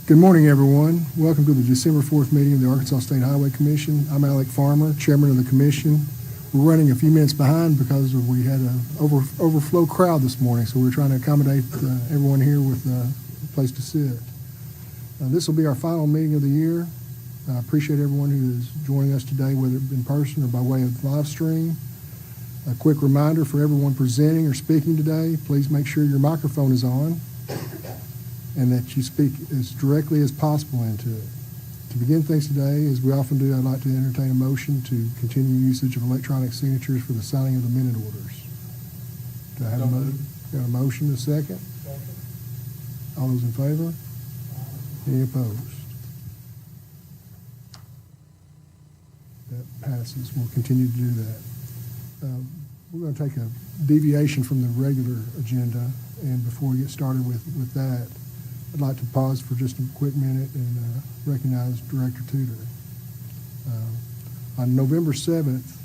Good morning, everyone. Welcome to the December 4th meeting of the Arkansas State Highway Commission. I'm Alec Farmer, Chairman of the Commission. We're running a few minutes behind because we had an overflow crowd this morning, so we're trying to accommodate everyone here with a place to sit. This will be our final meeting of the year. I appreciate everyone who is joining us today, whether in person or by way of live stream. A quick reminder for everyone presenting or speaking today, please make sure your microphone is on and that you speak as directly as possible into it. To begin things today, as we often do, I'd like to entertain a motion to continue usage of electronic signatures for the signing of the minute orders. Do I have got a motion, a second? Second. All those in favor? Any opposed? That passes. We'll continue to do that. We're going to take a deviation from the regular agenda, and before we get started with that, I'd like to pause for just a quick minute and recognize Director Tudor. On November 7th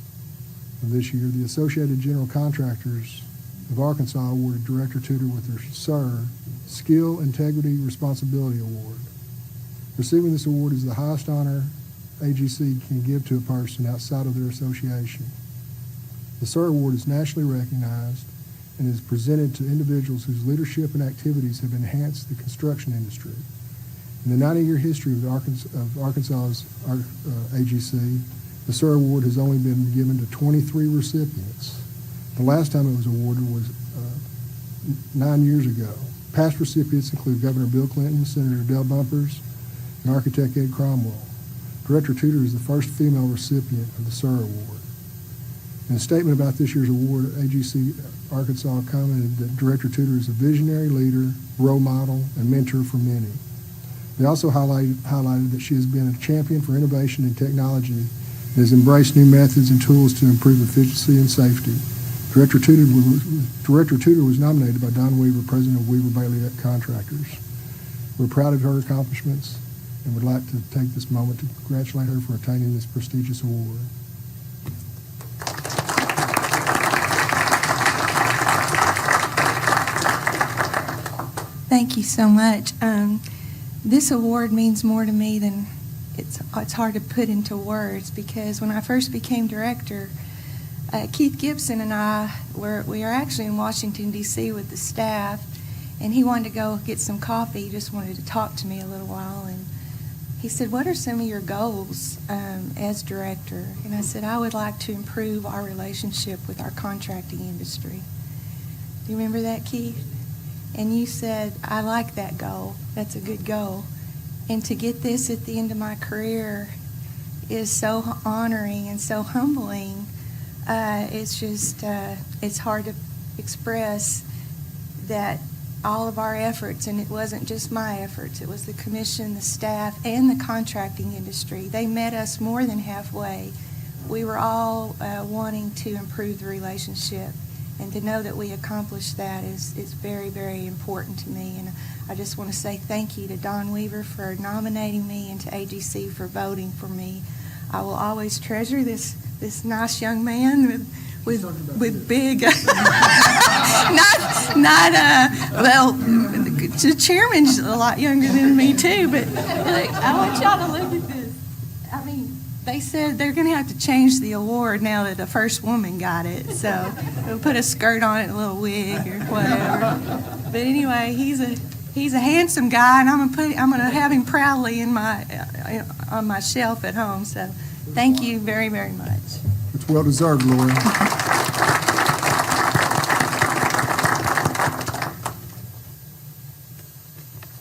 of this year, the Associated General Contractors of Arkansas awarded Director Tudor with their SIR, Skill, Integrity, Responsibility Award. Receiving this award is the highest honor AGC can give to a person outside of their association. The SIR Award is nationally recognized and is presented to individuals whose leadership and activities have enhanced the construction industry. In the 90-year history of Arkansas's AGC, the SIR Award has only been given to 23 recipients. The last time it was awarded was 9 years ago. Past recipients include Governor Bill Clinton, Senator Dale Bumpers, and Architect Ed Cromwell. Director Tudor is the first female recipient of the SIR Award. In a statement about this year's award, AGC Arkansas commented that Director Tudor is a visionary leader, role model, and mentor for many. They also highlighted that she has been a champion for innovation and technology and has embraced new methods and tools to improve efficiency and safety. Director Tudor was nominated by Don Weaver, President of Weaver Bailey Contractors. We're proud of her accomplishments and would like to take this moment to congratulate her for attaining this prestigious award. Thank you so much. This award means more to me than it's hard to put into words, because when I first became director, Keith Gibson and we are actually in Washington, D.C. with the staff, and he wanted to go get some coffee. He just wanted to talk to me a little while, and he said, "What are some of your goals as director?" And I said, "I would like to improve our relationship with our contracting industry." Do you remember that, Keith? And you said, "I like that goal. That's a good goal." And to get this at the end of my career is so honoring and so humbling. It's just, it's hard to express that all of our efforts, and it wasn't just my efforts, it was the commission, the staff, and the contracting industry. They met us more than halfway. We were all wanting to improve the relationship. And to know that we accomplished that is very, very important to me. And I just want to say thank you to Don Weaver for nominating me and to AGC for voting for me. I will always treasure this nice young man with big, the chairman's a lot younger than me too, but I want y'all to look at this. I mean, they said they're going to have to change the award now that the first woman got it. So we'll put a skirt on it, a little wig or whatever. But anyway, he's a handsome guy, and I'm going to have him proudly on my shelf at home. So thank you very, very much. It's well deserved, Lorie.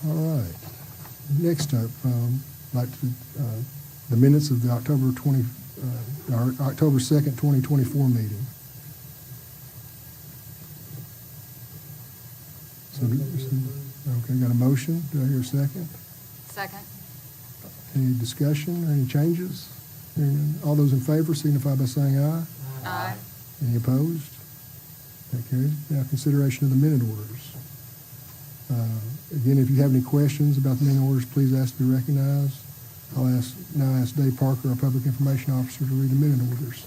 All right. Next up, I'd like to the minutes of the October 2nd, 2024 meeting. So, okay, got a motion. Do I hear a second? Second. Any discussion or any changes? All those in favor signify by saying aye. Aye. Any opposed? That carries. Now, consideration of the minute orders. Again, if you have any questions about the minute orders, please ask to be recognized. I'll now ask Dave Parker, our Public Information Officer, to read the minute orders.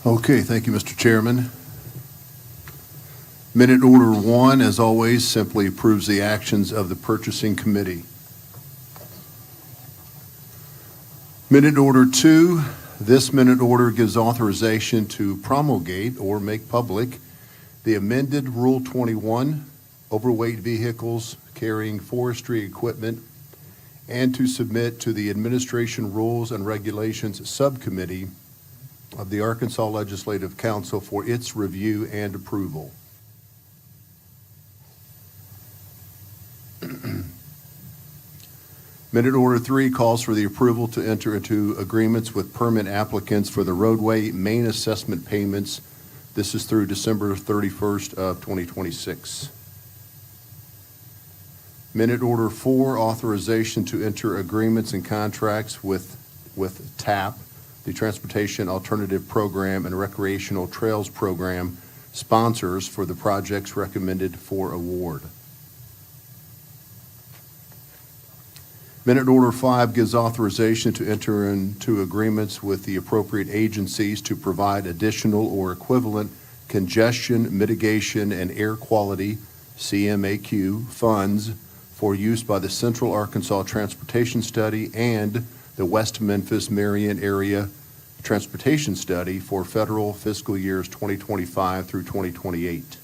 Okay, thank you, Mr. Chairman. Minute Order 1, as always, simply approves the actions of the purchasing committee. Minute Order 2, this minute order gives authorization to promulgate or make public the amended Rule 21, overweight vehicles carrying forestry equipment, and to submit to the Administration Rules and Regulations Subcommittee of the Arkansas Legislative Council for its review and approval. Minute Order 3 calls for the approval to enter into agreements with permit applicants for the roadway main assessment payments. This is through December 31st of 2026. Minute Order 4, authorization to enter agreements and contracts with TAP, the Transportation Alternative Program and Recreational Trails Program sponsors for the projects recommended for award. Minute Order 5 gives authorization to enter into agreements with the appropriate agencies to provide additional or equivalent congestion mitigation and air quality, CMAQ, funds for use by the Central Arkansas Transportation Study and the West Memphis Marion Area Transportation Study for federal fiscal years 2025 through 2028.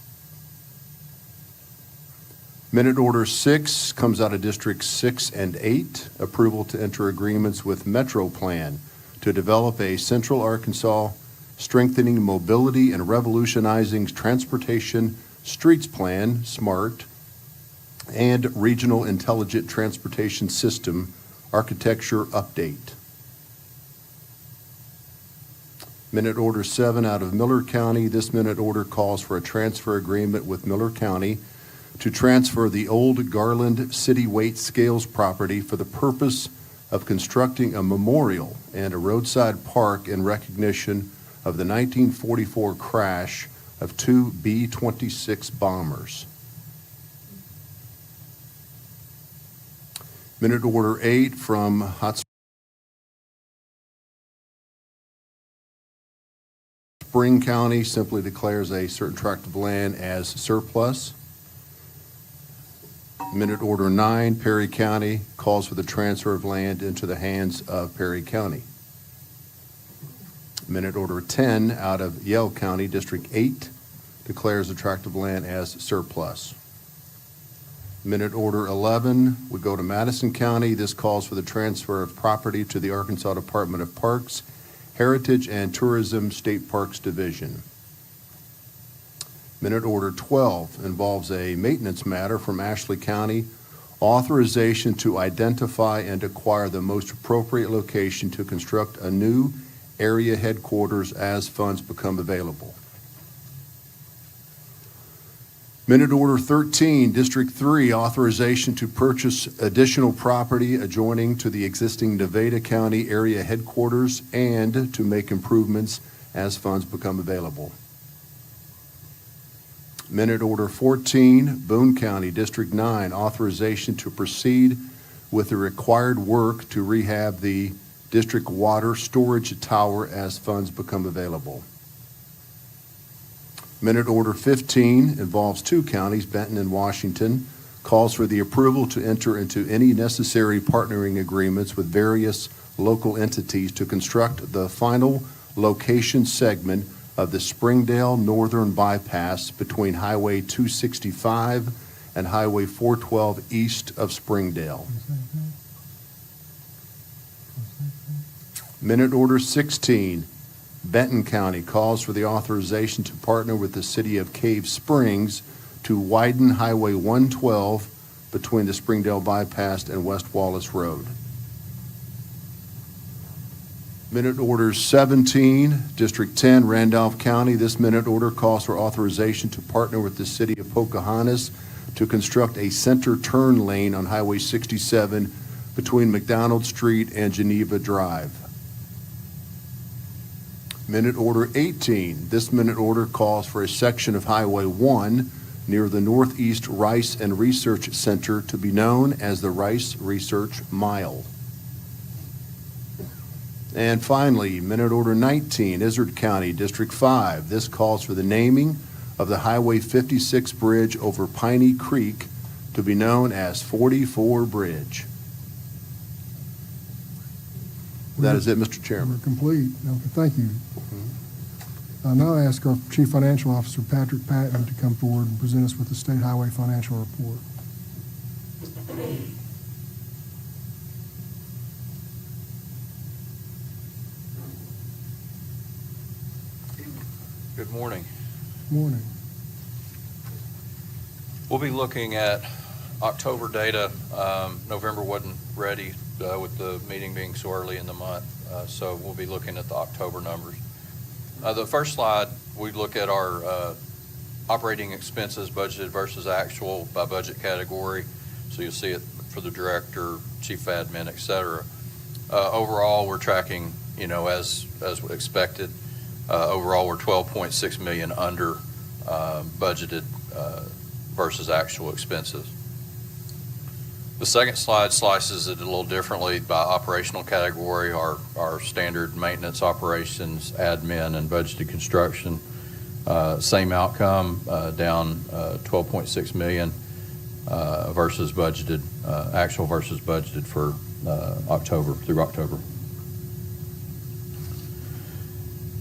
Minute Order 6 comes out of Districts 6 and 8, approval to enter agreements with Metro Plan to develop a Central Arkansas Strengthening Mobility and Revolutionizing Transportation Streets Plan, SMART, and Regional Intelligent Transportation System Architecture Update. Minute Order 7 out of Miller County. This minute order calls for a transfer agreement with Miller County to transfer the old Garland City Weight Scales property for the purpose of constructing a memorial and a roadside park in recognition of the 1944 crash of two B-26 bombers. Minute Order 8 from Hot Spring County simply declares a certain tract of land as surplus. Minute Order 9, Perry County, calls for the transfer of land into the hands of Perry County. Minute Order 10, out of Yell County, District 8, declares a tract of land as surplus. Minute Order 11, we go to Madison County. This calls for the transfer of property to the Arkansas Department of Parks, Heritage and Tourism State Parks Division. Minute Order 12 involves a maintenance matter from Ashley County, authorization to identify and acquire the most appropriate location to construct a new area headquarters as funds become available. Minute Order 13, District 3, authorization to purchase additional property adjoining to the existing Nevada County area headquarters and to make improvements as funds become available. Minute Order 14, Boone County, District 9, authorization to proceed with the required work to rehab the district water storage tower as funds become available. Minute Order 15 involves two counties, Benton and Washington, calls for the approval to enter into any necessary partnering agreements with various local entities to construct the final location segment of the Springdale Northern Bypass between Highway 265 and Highway 412 east of Springdale. Minute Order 16, Benton County calls for the authorization to partner with the City of Cave Springs to widen Highway 112 between the Springdale Bypass and West Wallace Road. Minute Order 17, District 10, Randolph County. This minute order calls for authorization to partner with the City of Pocahontas to construct a center turn lane on Highway 67 between McDonald Street and Geneva Drive. Minute Order 18, this minute order calls for a section of Highway 1 near the Northeast Rice and Research Center to be known as the Rice Research Mile. And finally, Minute Order 19, Izard County, District 5. This calls for the naming of the Highway 56 Bridge over Piney Creek to be known as 44 Bridge. That is it, Mr. Chairman. We're complete. Okay, thank you. I'll now ask our Chief Financial Officer, Patrick Patton, to come forward and present us with the State Highway Financial Report. Good morning. Morning. We'll be looking at October data. November wasn't ready with the meeting being so early in the month, so we'll be looking at the October numbers. The first slide, we look at our operating expenses budgeted versus actual by budget category. So you'll see it for the director, chief admin, et cetera. Overall, we're tracking, as expected. Overall, we're 12.6 million under budgeted versus actual expenses. The second slide slices it a little differently by operational category. Our standard maintenance operations, admin, and budgeted construction. Same outcome, down 12.6 million versus budgeted, actual versus budgeted for October through October.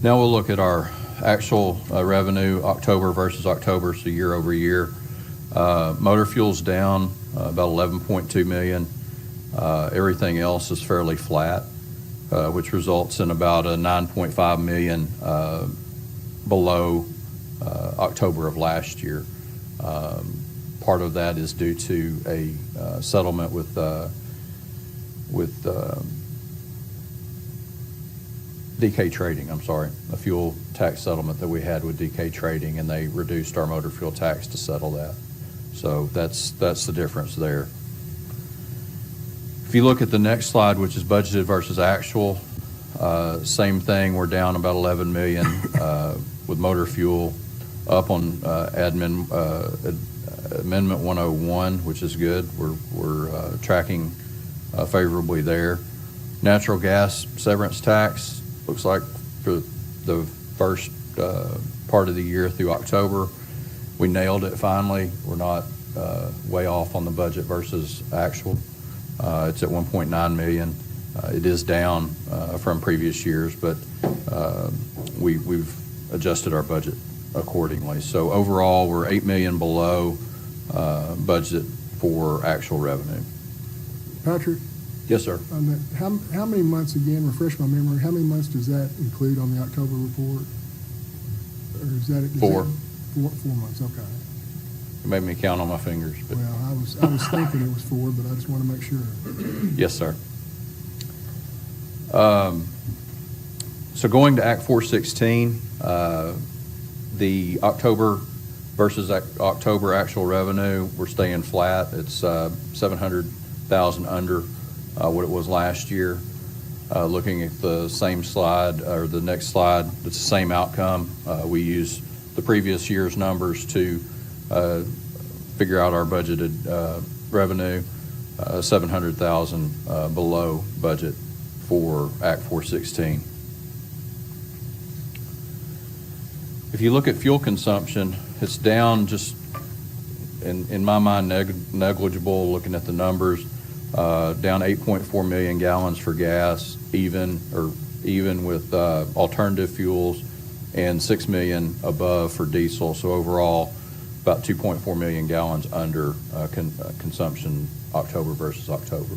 Now we'll look at our actual revenue, October versus October, so year over year. Motor fuel's down about 11.2 million. Everything else is fairly flat, which results in about a 9.5 million below October of last year. Part of that is due to a settlement with DK Trading, a fuel tax settlement that we had with DK Trading, and they reduced our motor fuel tax to settle that. So that's the difference there. If you look at the next slide, which is budgeted versus actual, same thing, we're down about 11 million with motor fuel, up on admin Amendment 101, which is good. We're tracking favorably there. Natural gas severance tax, looks like for the first part of the year through October, we nailed it finally. We're not way off on the budget versus actual. It's at 1.9 million. It is down from previous years, but we've adjusted our budget accordingly. So overall, we're 8 million below budget for actual revenue. Patrick? Yes, sir. On that, how many months, again, refresh my memory, how many months does that include on the October report? Or is that? 4. 4 months, okay. You made me count on my fingers. But Well, I was thinking it was 4, but I just want to make sure. yes, sir. So going to Act 416, the October versus October actual revenue, we're staying flat. It's 700,000 under what it was last year. Looking at the same slide, or the next slide, it's the same outcome. We use the previous year's numbers to figure out our budgeted revenue, 700,000 below budget for Act 416. If you look at fuel consumption, it's down just, in my mind, negligible looking at the numbers. Down 8.4 million gallons for gas, even with alternative fuels, and 6 million above for diesel. So overall, about 2.4 million gallons under consumption October versus October.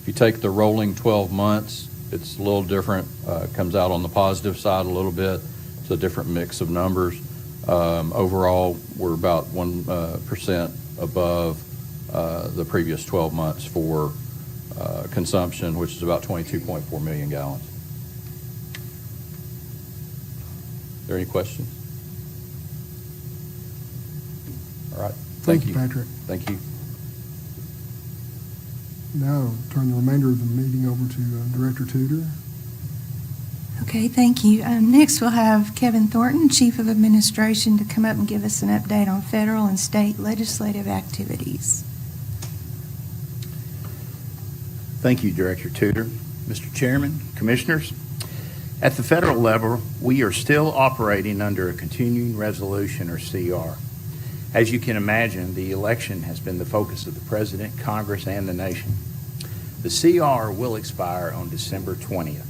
If you take the rolling 12 months, it's a little different. Comes out on the positive side a little bit. It's a different mix of numbers. Overall, we're about 1% above the previous 12 months for consumption, which is about 22.4 million gallons. Are there any questions? All right. Thank you, Patrick. Thank you. Now, turn the remainder of the meeting over to Director Tudor. Okay, thank you. Next, we'll have Kevin Thornton, Chief of Administration, to come up and give us an update on federal and state legislative activities. Thank you, Director Tudor. Mr. Chairman, Commissioners, At the federal level, we are still operating under a continuing resolution, or CR. As you can imagine, the election has been the focus of the President, Congress, and the nation. The CR will expire on December 20th.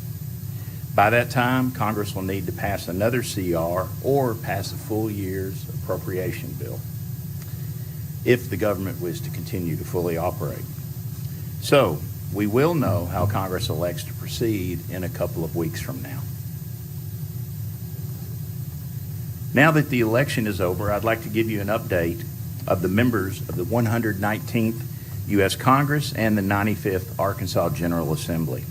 By that time, Congress will need to pass another CR or pass a full year's appropriation bill if the government was to continue to fully operate. So, we will know how Congress elects to proceed in a couple of weeks from now. Now that the election is over, I'd like to give you an update of the members of the 119th U.S. Congress and the 95th Arkansas General Assembly.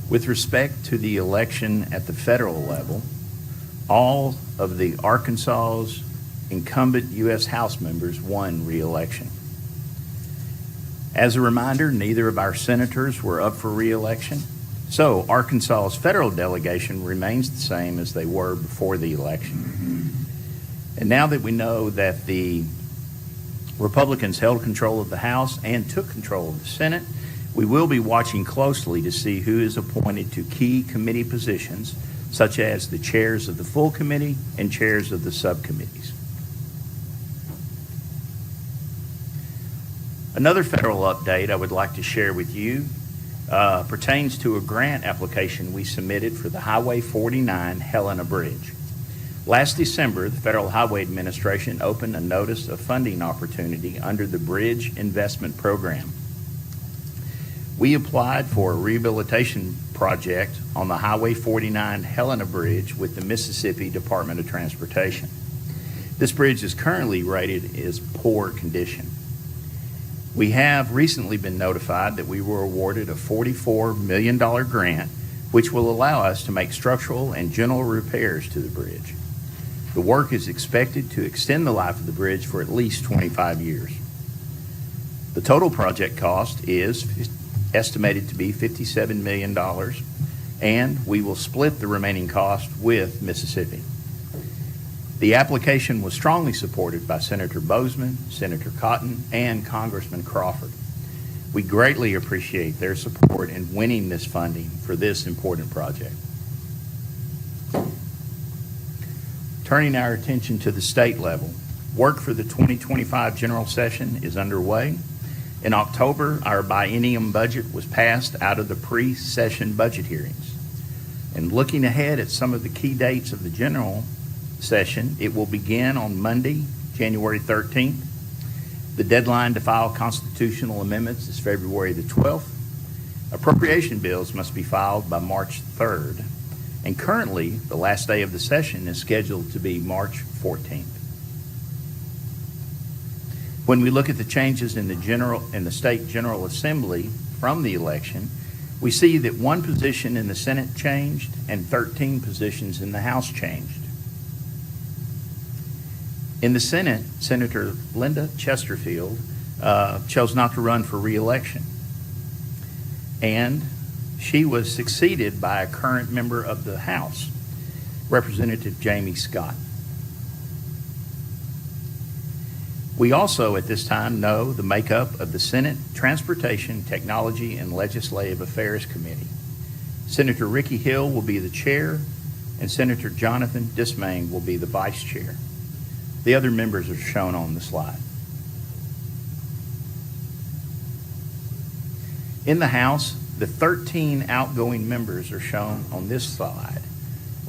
With respect to the election at the federal level, all of the Arkansas's incumbent U.S. House members won re-election. As a reminder, neither of our senators were up for re-election, so Arkansas's federal delegation remains the same as they were before the election. And now that we know that the Republicans held control of the House and took control of the Senate, we will be watching closely to see who is appointed to key committee positions, such as the chairs of the full committee and chairs of the subcommittees. Another federal update I would like to share with you pertains to a grant application we submitted for the Highway 49 Helena Bridge. Last December, the Federal Highway Administration opened a notice of funding opportunity under the Bridge Investment Program. We applied for a rehabilitation project on the Highway 49 Helena Bridge with the Mississippi Department of Transportation. This bridge is currently rated as poor condition. We have recently been notified that we were awarded a $44 million grant, which will allow us to make structural and general repairs to the bridge. The work is expected to extend the life of the bridge for at least 25 years. The total project cost is estimated to be $57 million, and we will split the remaining cost with Mississippi. The application was strongly supported by Senator Bozeman, Senator Cotton, and Congressman Crawford. We greatly appreciate their support in winning this funding for this important project. Turning our attention to the state level, work for the 2025 general session is underway. In October, our biennium budget was passed out of the pre-session budget hearings. And looking ahead at some of the key dates of the general session, it will begin on Monday, January 13th. The deadline to file constitutional amendments is February the 12th. Appropriation bills must be filed by March 3rd. And currently, the last day of the session is scheduled to be March 14th. When we look at the changes in the state General Assembly from the election, we see that one position in the Senate changed and 13 positions in the House changed. In the Senate, Senator Linda Chesterfield chose not to run for re-election, and she was succeeded by a current member of the House, Representative Jamie Scott. We also, at this time, know the makeup of the Senate Transportation, Technology, and Legislative Affairs Committee. Senator Ricky Hill will be the chair, and Senator Jonathan Dismain will be the vice chair. The other members are shown on the slide. In the House, the 13 outgoing members are shown on this slide.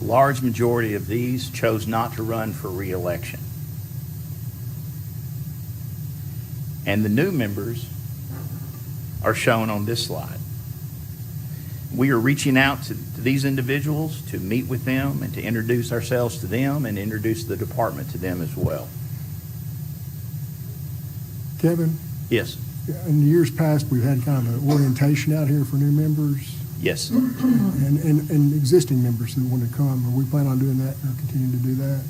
A large majority of these chose not to run for re-election. And the new members are shown on this slide. We are reaching out to these individuals to meet with them and to introduce ourselves to them and introduce the department to them as well. Kevin, Yes. in years past, we've had kind of an orientation out here for new members Yes. and existing members that want to come. Are we planning on doing that or continuing to do that?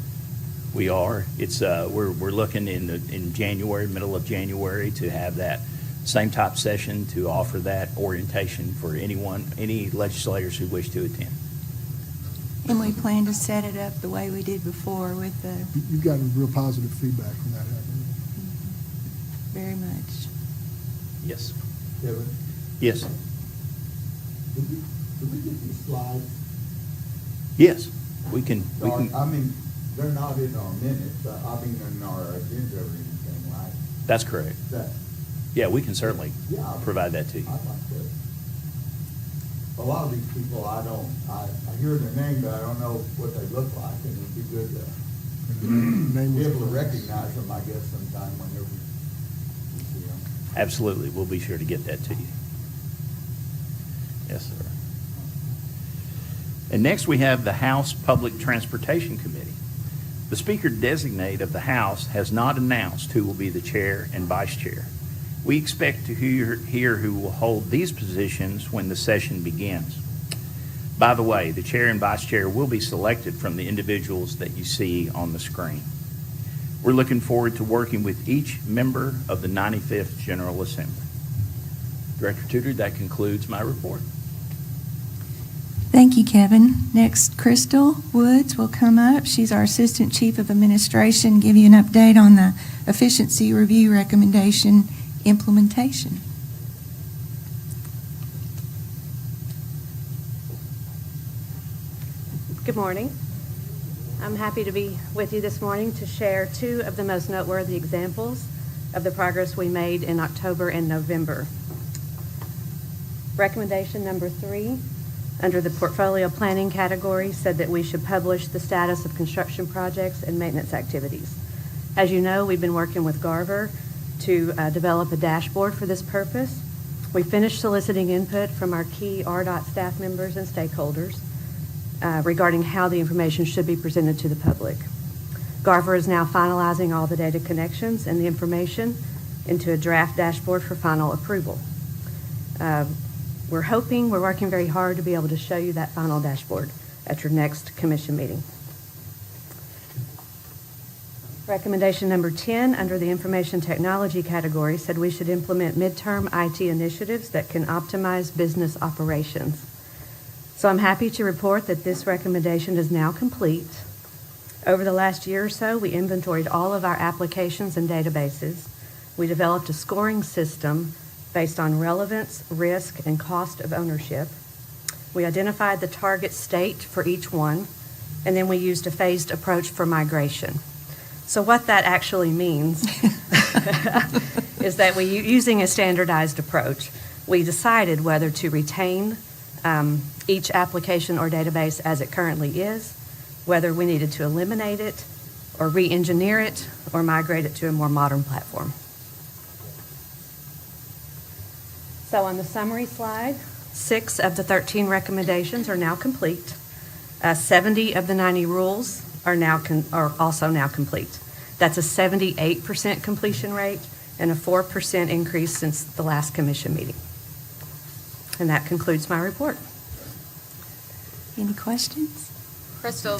We are. It's we're looking in January, middle of January, to have that same type session to offer that orientation for any legislators who wish to attend. And we plan to set it up the way we did before with the, You've gotten real positive feedback from that, haven't you? very much. Yes. Kevin, Yes. Do we get these slides? Yes, we can, I mean, they're not in our minutes, I mean, in our agenda or anything, right? that's correct. Is that, Yeah, we can certainly yeah. provide that to you. I'd like to. A lot of these people, I hear their name, but I don't know what they look like, and it'd be good to Name be was- able to recognize them, I guess, sometime whenever we see them. Absolutely, we'll be sure to get that to you. Yes, sir. And next, we have the House Public Transportation Committee. The Speaker designate of the House has not announced who will be the chair and vice chair. We expect to hear who will hold these positions when the session begins. By the way, the chair and vice chair will be selected from the individuals that you see on the screen. We're looking forward to working with each member of the 95th General Assembly. Director Tudor, that concludes my report. Thank you, Kevin. Next, Crystal Woods will come up. She's our Assistant Chief of Administration, give you an update on the efficiency review recommendation implementation. Good morning. I'm happy to be with you this morning to share two of the most noteworthy examples of the progress we made in October and November. Recommendation number 3, under the portfolio planning category, said that we should publish the status of construction projects and maintenance activities. As you know, we've been working with Garver to develop a dashboard for this purpose. We finished soliciting input from our key ARDOT staff members and stakeholders regarding how the information should be presented to the public. Garver is now finalizing all the data connections and the information into a draft dashboard for final approval. We're working very hard to be able to show you that final dashboard at your next commission meeting. Recommendation number 10, under the information technology category, said we should implement midterm IT initiatives that can optimize business operations. So I'm happy to report that this recommendation is now complete. Over the last year or so, we inventoried all of our applications and databases. We developed a scoring system based on relevance, risk, and cost of ownership. We identified the target state for each one, and then we used a phased approach for migration. So what that actually means is that using a standardized approach, we decided whether to retain each application or database as it currently is, whether we needed to eliminate it or re-engineer it or migrate it to a more modern platform. So on the summary slide, 6 of the 13 recommendations are now complete. 70 of the 90 rules are also now complete. That's a 78% completion rate and a 4% increase since the last commission meeting. And that concludes my report. Any questions? Crystal,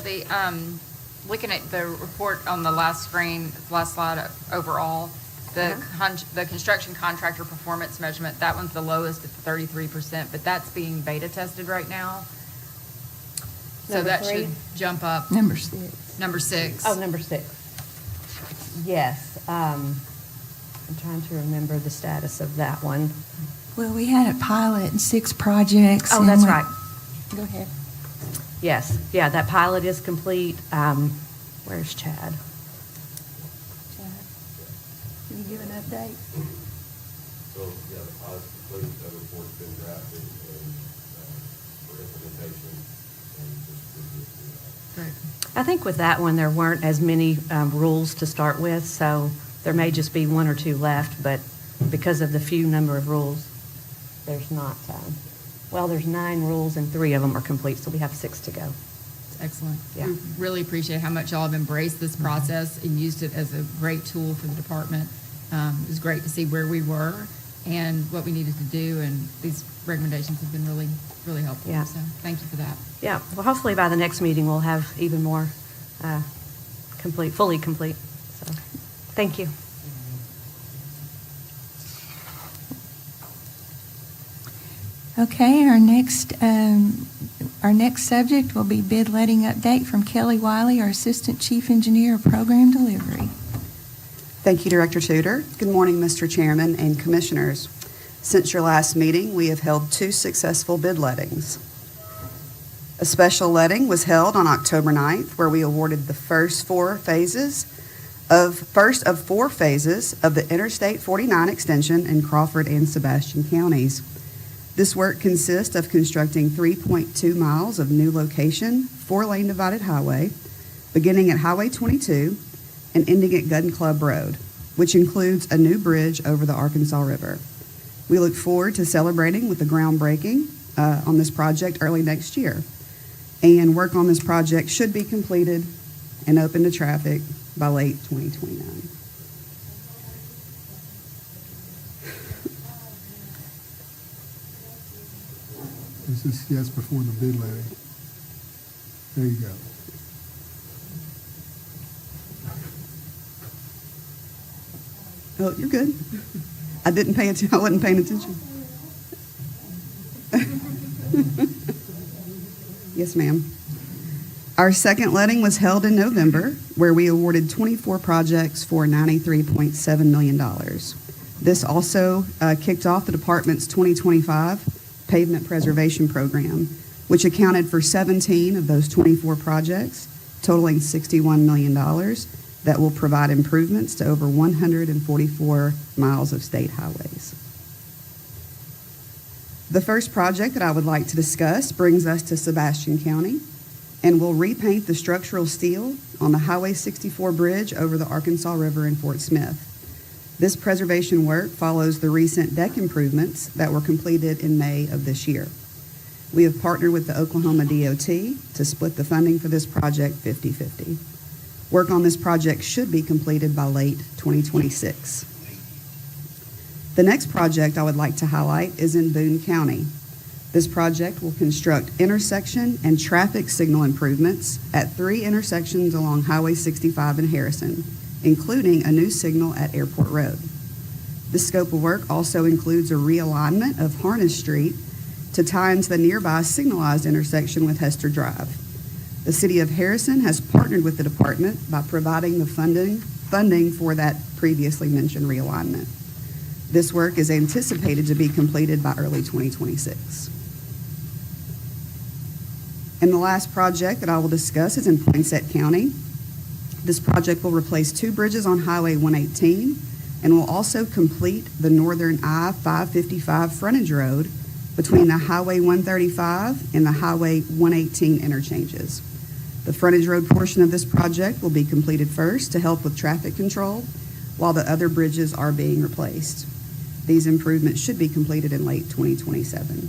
looking at the report on the last screen, last slide overall, the construction contractor performance measurement, that one's the lowest at 33%, but that's being beta tested right now. So Number that 3? should jump up. Number 6. Number 6. Oh, number 6. Yes. I'm trying to remember the status of that one. Well, we had a pilot and 6 projects. Oh, and that's we- right. Go ahead. Yes. Yeah, that pilot is complete. Where's Chad? Can you give an update? So, yeah, the pilot's complete, that report's been drafted and for implementation and just. I think with that one, there weren't as many rules to start with, so there may just be 1 or 2 left, but because of the few number of rules, there's not, there's 9 rules and 3 of them are complete, so we have 6 to go. Excellent. Yeah. We really appreciate how much y'all have embraced this process and used it as a great tool for the department. It was great to see where we were and what we needed to do, and these recommendations have been really, really helpful. Yeah. So thank you for that. Yeah, well, hopefully by the next meeting, we'll have even more fully complete. So, thank you. Okay, our next subject will be bid letting update from Kelly Wiley, our Assistant Chief Engineer of Program Delivery. Thank you, Director Tudor. Good morning, Mr. Chairman and Commissioners. Since your last meeting, we have held 2 successful bid lettings. A special letting was held on October 9th, where we awarded the first of 4 phases of the Interstate 49 extension in Crawford and Sebastian counties. This work consists of constructing 3.2 miles of new location, 4-lane divided highway, beginning at Highway 22 and ending at Gun Club Road, which includes a new bridge over the Arkansas River. We look forward to celebrating with the groundbreaking on this project early next year. And work on this project should be completed and open to traffic by late 2029. This is yes before the bid letting. There you go. Oh, you're good. I wasn't paying attention. Yes, ma'am. Our second letting was held in November, where we awarded 24 projects for $93.7 million. This also kicked off the department's 2025 pavement preservation program, which accounted for 17 of those 24 projects, totaling $61 million, that will provide improvements to over 144 miles of state highways. The first project that I would like to discuss brings us to Sebastian County and will repaint the structural steel on the Highway 64 bridge over the Arkansas River in Fort Smith. This preservation work follows the recent deck improvements that were completed in May of this year. We have partnered with the Oklahoma DOT to split the funding for this project 50-50. Work on this project should be completed by late 2026. The next project I would like to highlight is in Boone County. This project will construct intersection and traffic signal improvements at 3 intersections along Highway 65 in Harrison, including a new signal at Airport Road. This scope of work also includes a realignment of Harness Street to tie into the nearby signalized intersection with Hester Drive. The City of Harrison has partnered with the department by providing the funding for that previously mentioned realignment. This work is anticipated to be completed by early 2026. And the last project that I will discuss is in Poinsett County. This project will replace 2 bridges on Highway 118 and will also complete the northern I-555 frontage road between the Highway 135 and the Highway 118 interchanges. The frontage road portion of this project will be completed first to help with traffic control, while the other bridges are being replaced. These improvements should be completed in late 2027.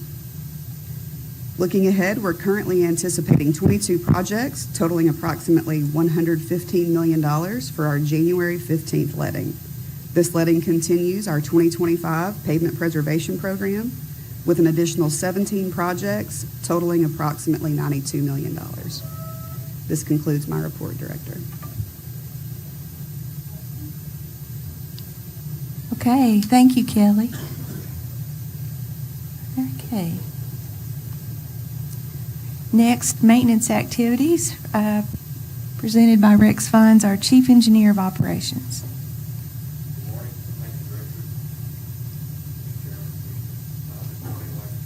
Looking ahead, we're currently anticipating 22 projects totaling approximately $115 million for our January 15th letting. This letting continues our 2025 pavement preservation program with an additional 17 projects totaling approximately $92 million. This concludes my report, Director. Okay, thank you, Kelly. Okay. Next, maintenance activities, presented by Rex Fines, our Chief Engineer of Operations. Good morning. Thank you, Director. Mr. Chairman. This morning, I'd like to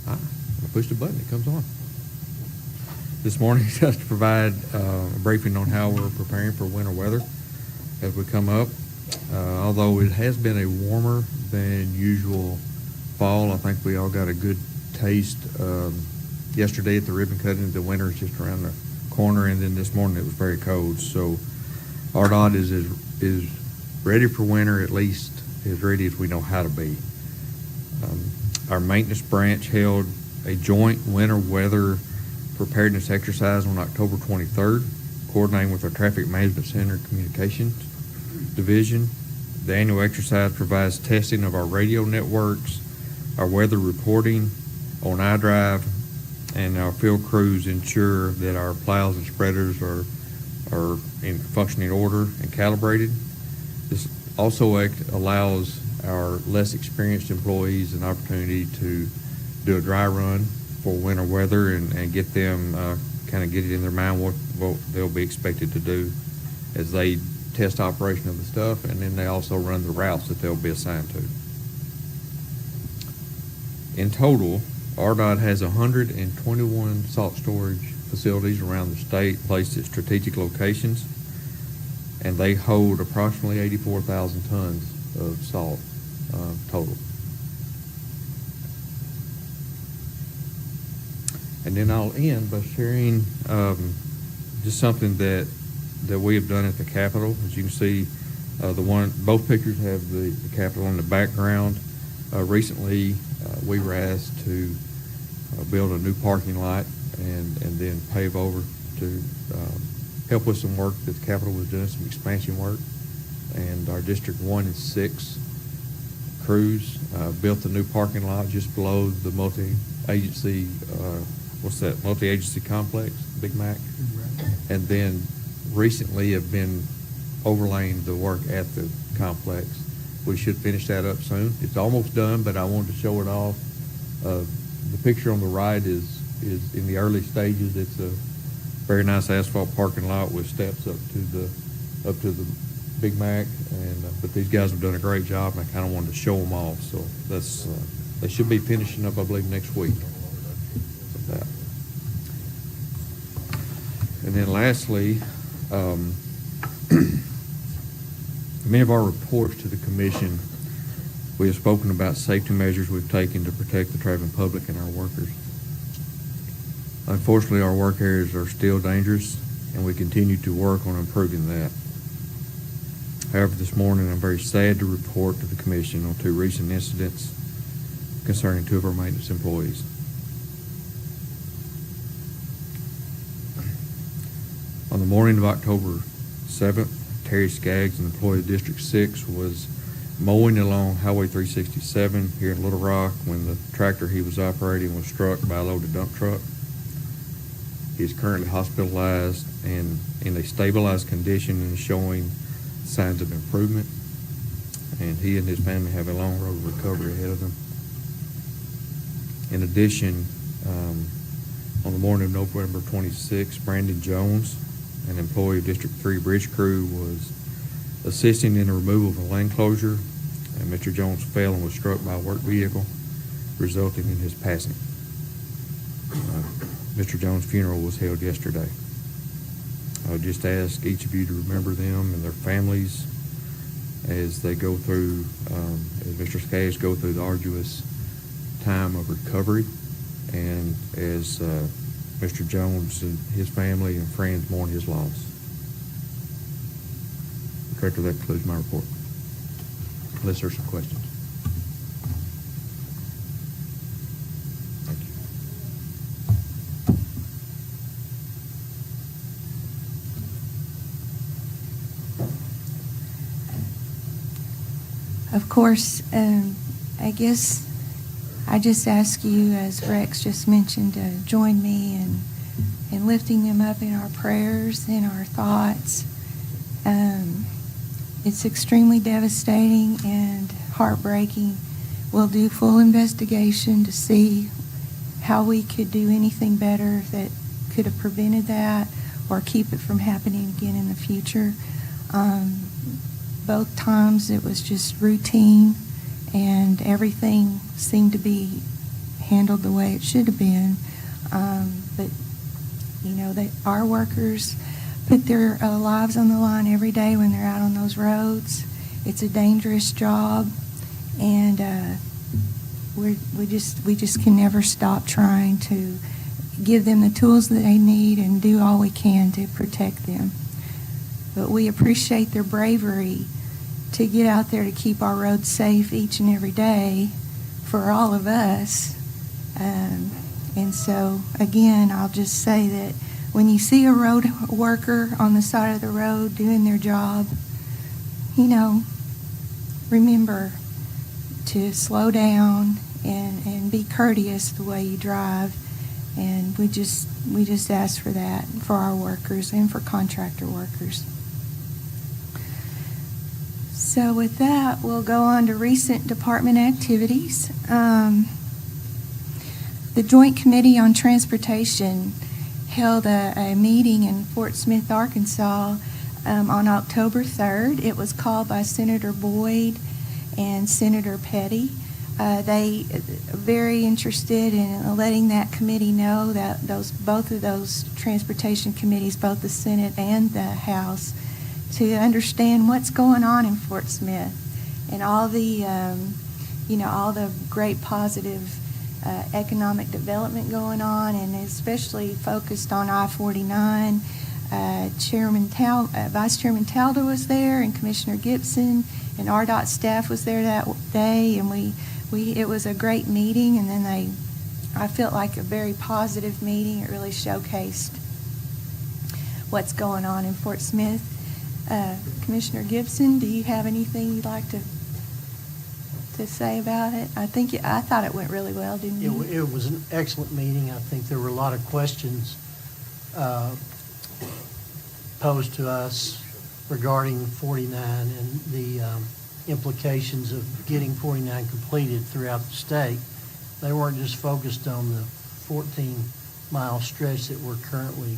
give. I push the button, it comes on. This morning, just to provide a briefing on how we're preparing for winter weather as we come up. Although it has been a warmer than usual fall, I think we all got a good taste yesterday at the ribbon cutting. The winter is just around the corner, and then this morning it was very cold. So ARDOT is ready for winter, at least as ready as we know how to be. Our maintenance branch held a joint winter weather preparedness exercise on October 23rd, coordinating with our Traffic Management Center Communications Division. The annual exercise provides testing of our radio networks, our weather reporting on iDrive, and our field crews ensure that our plows and spreaders are in functioning order and calibrated. This also allows our less experienced employees an opportunity to do a dry run for winter weather and get them kind of get it in their mind what they'll be expected to do as they test operation of the stuff, and then they also run the routes that they'll be assigned to. In total, ARDOT has 121 salt storage facilities around the state placed at strategic locations, and they hold approximately 84,000 tons of salt total. And then I'll end by sharing just something that we have done at the Capitol. As you can see, both pictures have the Capitol in the background. Recently, we were asked to build a new parking lot and then pave over to help with some work that the Capitol was doing, some expansion work. And our District 1 and 6 crews built the new parking lot just below the multi-agency, multi-agency complex, Big Mac. And then recently have been overlaying the work at the complex. We should finish that up soon. It's almost done, but I wanted to show it off. The picture on the right is in the early stages. It's a very nice asphalt parking lot with steps up to the Big Mac, but these guys have done a great job, and I kind of wanted to show them off. So they should be finishing up, I believe, next week. With that. And then lastly, many of our reports to the commission, we have spoken about safety measures we've taken to protect the traveling public and our workers. Unfortunately, our work areas are still dangerous, and we continue to work on improving that. However, this morning I'm very sad to report to the commission on 2 recent incidents concerning 2 of our maintenance employees. On the morning of October 7th, Terry Skaggs, an employee of District 6, was mowing along Highway 367 here in Little Rock when the tractor he was operating was struck by a loaded dump truck. He is currently hospitalized and in a stabilized condition and is showing signs of improvement. And he and his family have a long road of recovery ahead of them. In addition, on the morning of November 26th, Brandon Jones, an employee of District 3 bridge crew, was assisting in the removal of a lane closure, and Mr. Jones fell and was struck by a work vehicle, resulting in his passing. Mr. Jones' funeral was held yesterday. I would just ask each of you to remember them and their families as they go through, as Mr. Skaggs go through the arduous time of recovery, and as Mr. Jones and his family and friends mourn his loss. Director, that concludes my report. Unless there's some questions. Thank you. Of course, I guess I just ask you, as Rex just mentioned, to join me in lifting them up in our prayers, in our thoughts. It's extremely devastating and heartbreaking. We'll do full investigation to see how we could do anything better that could have prevented that or keep it from happening again in the future. Both times it was just routine and everything seemed to be handled the way it should have been. But, you know, our workers put their lives on the line every day when they're out on those roads. It's a dangerous job, and we just can never stop trying to give them the tools that they need and do all we can to protect them. But we appreciate their bravery to get out there to keep our roads safe each and every day for all of us. And so, again, I'll just say that when you see a road worker on the side of the road doing their job, you know, remember to slow down and be courteous the way you drive. And we just ask for that for our workers and for contractor workers. So with that, we'll go on to recent department activities. The Joint Committee on Transportation held a meeting in Fort Smith, Arkansas, on October 3rd. It was called by Senator Boyd and Senator Petty. They are very interested in letting that committee know that both of those transportation committees, both the Senate and the House, to understand what's going on in Fort Smith and all the, all the great positive economic development going on, and especially focused on I-49. Vice Chairman Taldo was there, and Commissioner Gibson, and ARDOT staff was there that day, and it was a great meeting, and then I felt like a very positive meeting. It really showcased what's going on in Fort Smith. Commissioner Gibson, do you have anything you'd like to say about it? I thought it went really well, didn't you? It was an excellent meeting. I think there were a lot of questions posed to us regarding 49 and the implications of getting 49 completed throughout the state. They weren't just focused on the 14-mile stretch that we're currently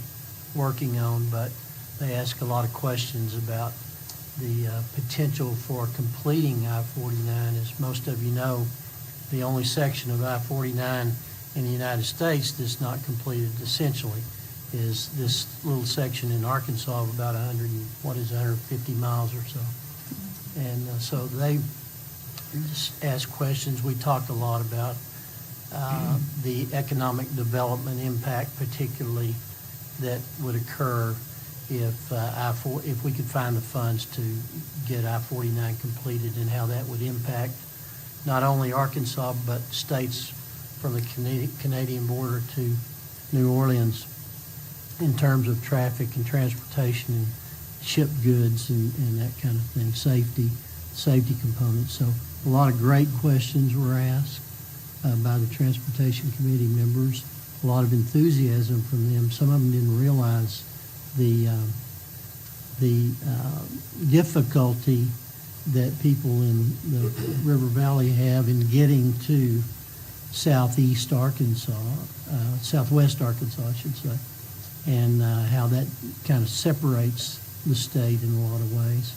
working on, but they asked a lot of questions about the potential for completing I-49. As most of you know, the only section of I-49 in the United States that's not completed essentially is this little section in Arkansas of about 150 miles or so. And so they just asked questions. We talked a lot about the economic development impact, particularly that would occur if we could find the funds to get I-49 completed, and how that would impact not only Arkansas but states from the Canadian border to New Orleans in terms of traffic and transportation and ship goods and that kind of thing, safety components. So a lot of great questions were asked by the Transportation Committee members, a lot of enthusiasm from them. Some of them didn't realize the difficulty that people in the River Valley have in getting to southwest Arkansas, I should say, and how that kind of separates the state in a lot of ways,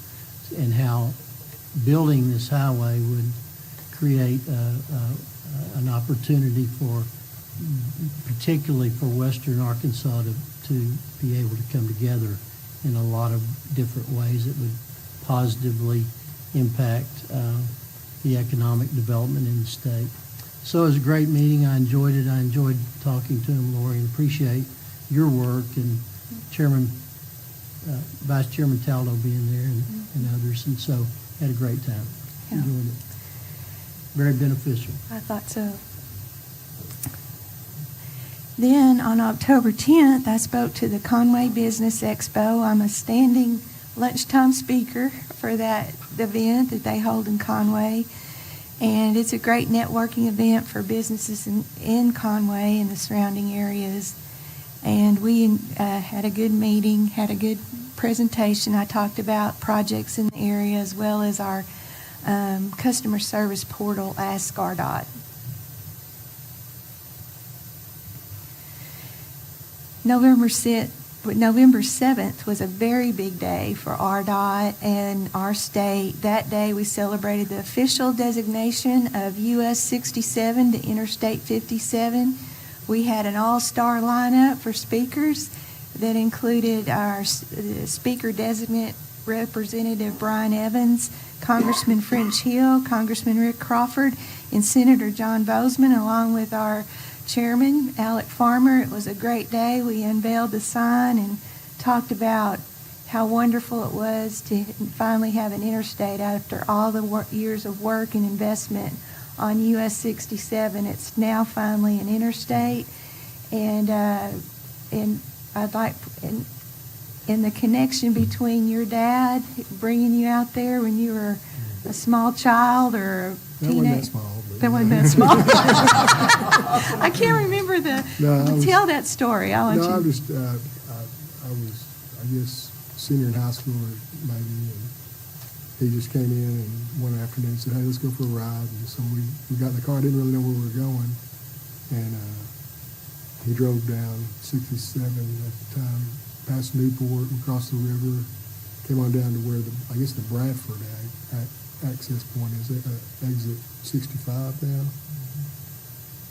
and how building this highway would create an opportunity for, particularly for western Arkansas, to be able to come together in a lot of different ways that would positively impact the economic development in the state. So it was a great meeting. I enjoyed it. I enjoyed talking to him, Lorie, and appreciate your work, and Vice Chairman Taldo being there, and others, and so had a great time. Yeah. Enjoyed it. Very beneficial. I thought so. Then on October 10th, I spoke to the Conway Business Expo. I'm a standing lunchtime speaker for that event that they hold in Conway. And it's a great networking event for businesses in Conway and the surrounding areas. And we had a good meeting, had a good presentation. I talked about projects in the area as well as our customer service portal, Ask ARDOT. November 7th was a very big day for ARDOT and our state. That day we celebrated the official designation of US 67 to Interstate 57. We had an all-star lineup for speakers that included our speaker designate Representative Brian Evans, Congressman French Hill, Congressman Rick Crawford, and Senator John Bozeman, along with our chairman, Alec Farmer. It was a great day. We unveiled the sign and talked about how wonderful it was to finally have an interstate after all the years of work and investment on US 67. It's now finally an interstate, and I'd like in the connection between your dad bringing you out there when you were a small child or a teenager. That wasn't that small. I can't remember tell that story. I was, I guess, senior in high school or maybe, and he just came in and one afternoon said, "Hey, let's go for a ride." And so we got in the car. I didn't really know where we were going, and he drove down 67 at the time, past Newport, across the river, came on down to where I guess the Bradford access point is, exit 65 now.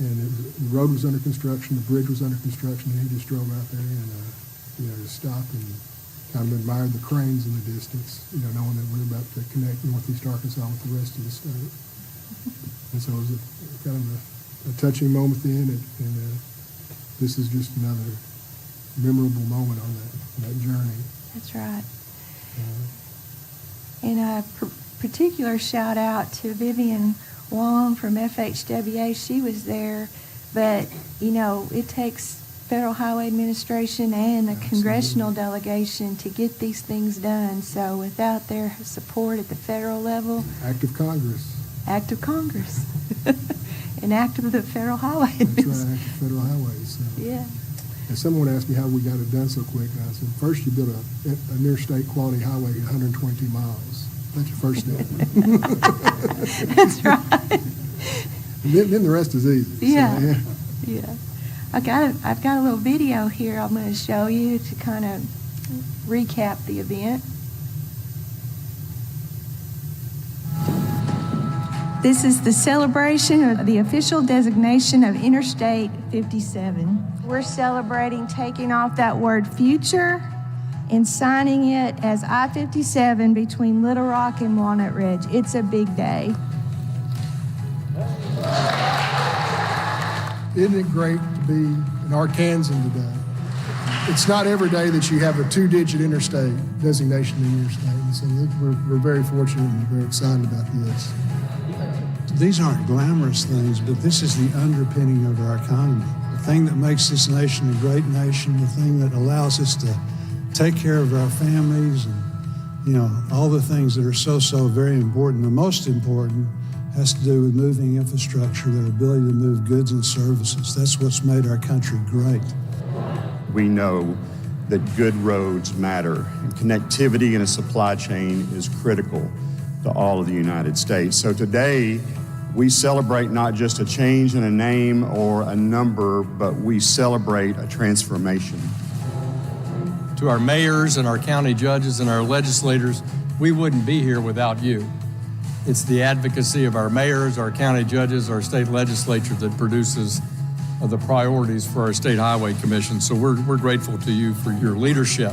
And the road was under construction, the bridge was under construction, and he just drove out there and, just stopped and kind of admired the cranes in the distance, knowing that we're about to connect Northeast Arkansas with the rest of the state. And so it was kind of a touching moment then, and this is just another memorable moment on that journey. That's right. And a particular shout out to Vivian Wong from FHWA. She was there, but it takes Federal Highway Administration and the congressional delegation to get these things done. So without their support at the federal level, Act of Congress. Act of Congress, an act of the Federal Highway That's Administration. right, Act of Federal Highways. So. Yeah. And someone asked me how we got it done so quick, and I said, first you build an interstate quality highway 122 miles. That's your first step. That's right. And then the rest is easy. Yeah. So, Yeah. I've got a little video here I'm going to show you to kind of recap the event. This is the celebration of the official designation of Interstate 57. We're celebrating taking off that word future and signing it as I-57 between Little Rock and Walnut Ridge. It's a big day. Isn't it great to be an Arkansan today? It's not every day that you have a 2-digit interstate designation in your state. And so we're very fortunate and very excited about this. These aren't glamorous things, but this is the underpinning of our economy. The thing that makes this nation a great nation, the thing that allows us to take care of our families and, all the things that are so very important. The most important has to do with moving infrastructure, their ability to move goods and services. That's what's made our country great. We know that good roads matter, and connectivity in a supply chain is critical to all of the United States. So today, we celebrate not just a change in a name or a number, but we celebrate a transformation. To our mayors and our county judges and our legislators, we wouldn't be here without you. It's the advocacy of our mayors, our county judges, our state legislature that produces the priorities for our State Highway Commission. So we're grateful to you for your leadership.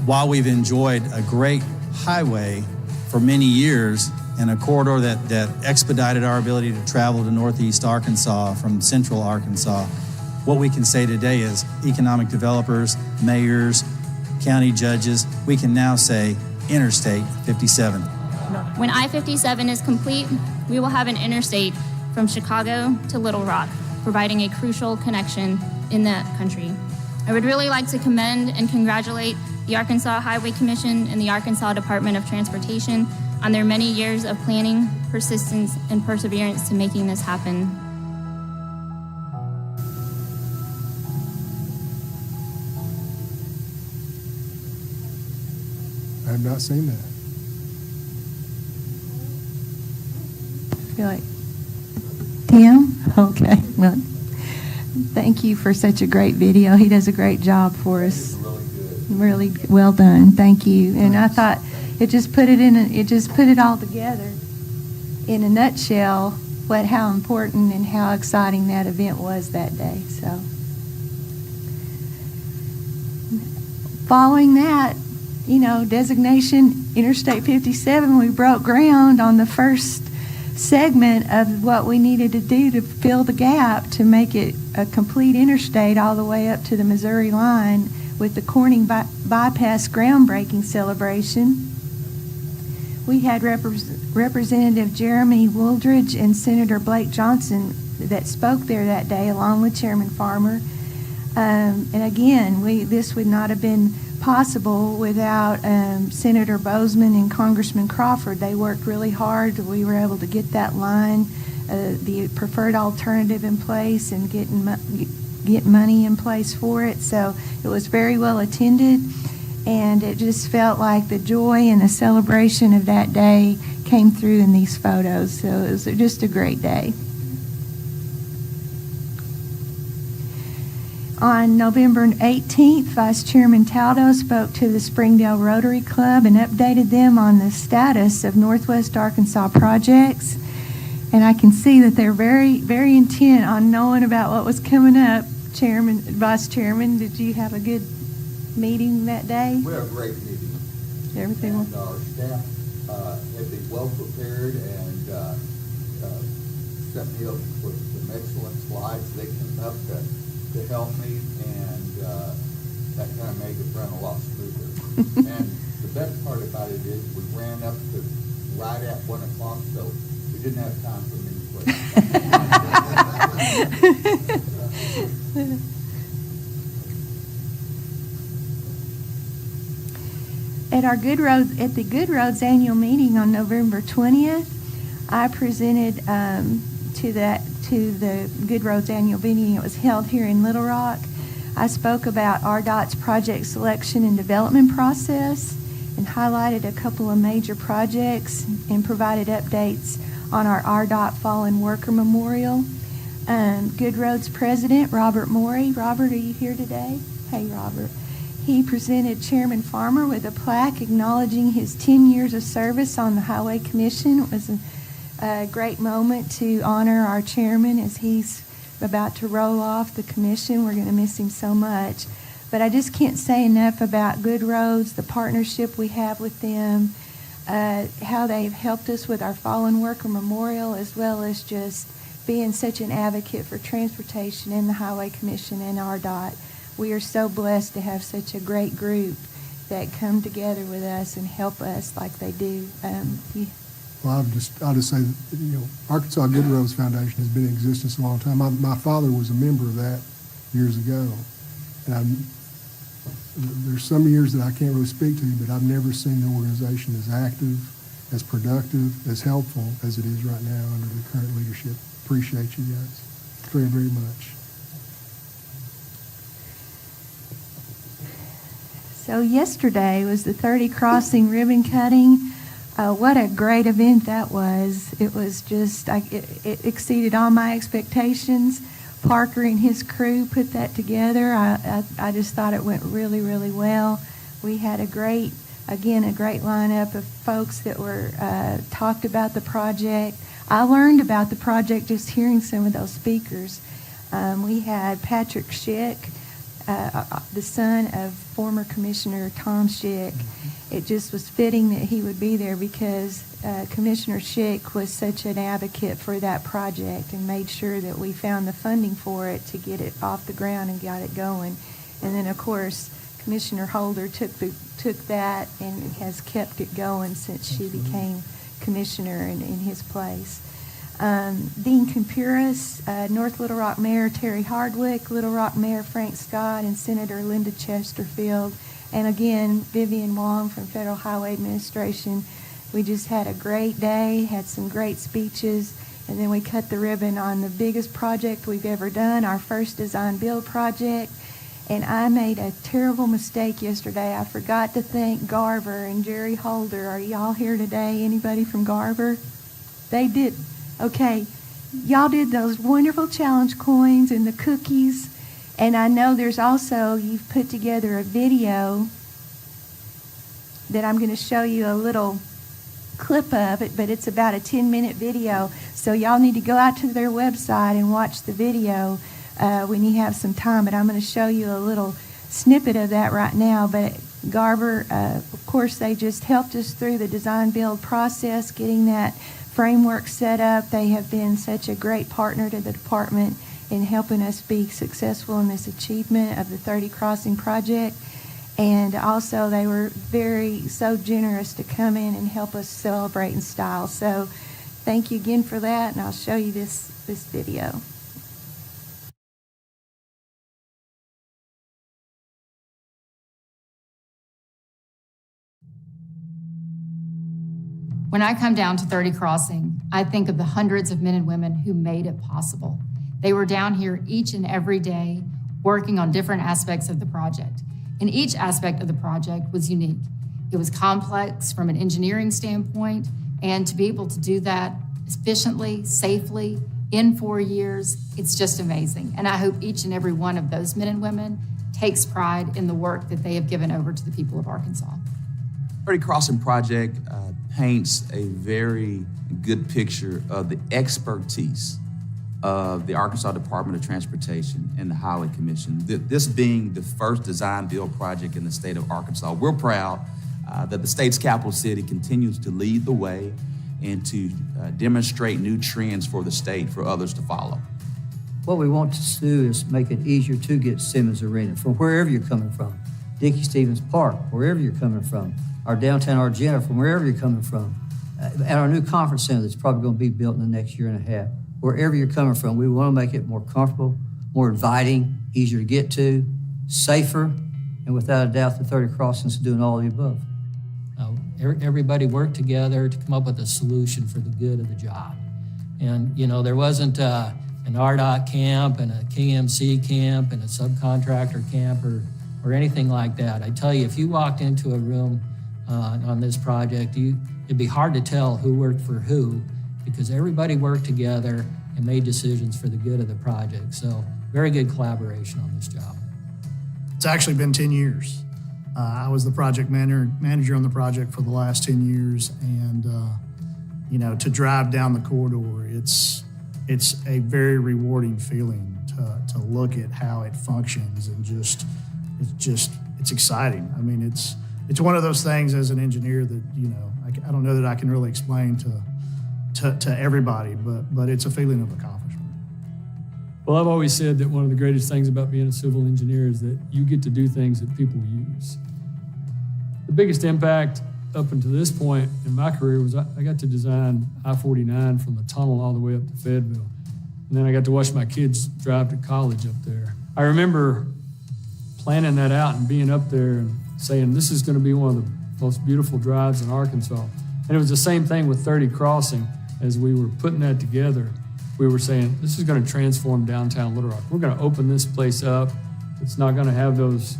While we've enjoyed a great highway for many years and a corridor that expedited our ability to travel to Northeast Arkansas from Central Arkansas, what we can say today is economic developers, mayors, county judges, we can now say Interstate 57. When I-57 is complete, we will have an interstate from Chicago to Little Rock, providing a crucial connection in that country. I would really like to commend and congratulate the Arkansas Highway Commission and the Arkansas Department of Transportation on their many years of planning, persistence, and perseverance to making this happen. I have not seen that. I feel like, Tim? Okay. Well, thank you for such a great video. He does a great job for us. Really well done. Thank you. And I thought it just put it all together in a nutshell, how important and how exciting that event was that day. So following that, designation Interstate 57, we broke ground on the first segment of what we needed to do to fill the gap to make it a complete interstate all the way up to the Missouri line with the Corning bypass groundbreaking celebration. We had Representative Jeremy Wooldridge and Senator Blake Johnson that spoke there that day, along with Chairman Farmer. And again, this would not have been possible without Senator Bozeman and Congressman Crawford. They worked really hard. We were able to get that line, the preferred alternative in place, and get money in place for it. So it was very well attended, and it just felt like the joy and the celebration of that day came through in these photos. So it was just a great day. On November 18th, Vice Chairman Taldo spoke to the Springdale Rotary Club and updated them on the status of Northwest Arkansas projects. And I can see that they're very, very intent on knowing about what was coming up. Chairman, Vice Chairman, did you have a good meeting that day? We had a great meeting. Everything And our staff had been well prepared and set me up with some excellent slides. They came up to help me, and that kind of made it run a lot smoother. And the best part about it is we ran up to right at 1 o'clock, so we didn't have time for many questions. At the Good Roads annual meeting on November 20th, I presented to the Good Roads annual meeting. It was held here in Little Rock. I spoke about ARDOT's project selection and development process and highlighted a couple of major projects and provided updates on our ARDOT Fallen Worker Memorial. Good Roads President Robert Morey. Robert, are you here today? Hey, Robert. He presented Chairman Farmer with a plaque acknowledging his 10 years of service on the Highway Commission. It was a great moment to honor our chairman as he's about to roll off the commission. We're going to miss him so much. But I just can't say enough about Good Roads, the partnership we have with them, how they've helped us with our Fallen Worker Memorial, as well as just being such an advocate for transportation in the Highway Commission and ARDOT. We are so blessed to have such a great group that come together with us and help us like they do. Well, I'll just say that, Arkansas Good Roads Foundation has been in existence a long time. My father was a member of that years ago. And there's some years that I can't really speak to, but I've never seen the organization as active, as productive, as helpful as it is right now under the current leadership. Appreciate you guys very, very much. So yesterday was the 30 Crossing ribbon cutting. What a great event that was. It was just, it exceeded all my expectations. Parker and his crew put that together. I just thought it went really, really well. We had a great lineup of folks that were talked about the project. I learned about the project just hearing some of those speakers. We had Patrick Schick, the son of former Commissioner Tom Schick. It just was fitting that he would be there because Commissioner Schick was such an advocate for that project and made sure that we found the funding for it to get it off the ground and got it going. And then, of course, Commissioner Holder took that and has kept it going since she became commissioner in his place. Dean Campuris, North Little Rock Mayor Terry Hardwick, Little Rock Mayor Frank Scott, and Senator Linda Chesterfield, and again, Vivian Wong from Federal Highway Administration. We just had a great day, had some great speeches, and then we cut the ribbon on the biggest project we've ever done, our first design-build project. And I made a terrible mistake yesterday. I forgot to thank Garver and Jerry Holder. Are y'all here today? Anybody from Garver? They did. Okay, y'all did those wonderful challenge coins and the cookies, and I know there's also, you've put together a video that I'm going to show you a little clip of it, but it's about a 10-minute video, so y'all need to go out to their website and watch the video when you have some time, but I'm going to show you a little snippet of that right now. But Garver, of course, they just helped us through the design-build process, getting that framework set up. They have been such a great partner to the department in helping us be successful in this achievement of the 30 Crossing project. And also they were so generous to come in and help us celebrate in style. So thank you again for that, and I'll show you this video. When I come down to 30 Crossing, I think of the hundreds of men and women who made it possible. They were down here each and every day working on different aspects of the project. And each aspect of the project was unique. It was complex from an engineering standpoint, and to be able to do that efficiently, safely, in 4 years, it's just amazing. And I hope each and every one of those men and women takes pride in the work that they have given over to the people of Arkansas. 30 Crossing Project paints a very good picture of the expertise of the Arkansas Department of Transportation and the Highway Commission. This being the first design-build project in the state of Arkansas, we're proud that the state's capital city continues to lead the way and to demonstrate new trends for the state for others to follow. What we want to do is make it easier to get Simmons Arena from wherever you're coming from. Dickey Stevens Park, wherever you're coming from. Our downtown Argenta, from wherever you're coming from. And our new conference center that's probably going to be built in the next year and a half. Wherever you're coming from, we want to make it more comfortable, more inviting, easier to get to, safer, and without a doubt, the 30 Crossings is doing all of the above. Everybody worked together to come up with a solution for the good of the job. And, you know, there wasn't an ARDOT camp and a KMC camp and a subcontractor camp or anything like that. I tell you, if you walked into a room on this project, it'd be hard to tell who worked for who because everybody worked together and made decisions for the good of the project. So very good collaboration on this job. It's actually been 10 years. I was the project manager on the project for the last 10 years, and you know, to drive down the corridor, it's a very rewarding feeling to look at how it functions, and it's exciting. I mean, it's one of those things as an engineer that, you know, I don't know that I can really explain to everybody, but it's a feeling of accomplishment. Well, I've always said that one of the greatest things about being a civil engineer is that you get to do things that people use. The biggest impact up until this point in my career was I got to design I-49 from the tunnel all the way up to Fayetteville. And then I got to watch my kids drive to college up there. I remember planning that out and being up there and saying, this is going to be one of the most beautiful drives in Arkansas. And it was the same thing with 30 Crossing. As we were putting that together, we were saying, this is going to transform downtown Little Rock. We're going to open this place up. It's not going to have those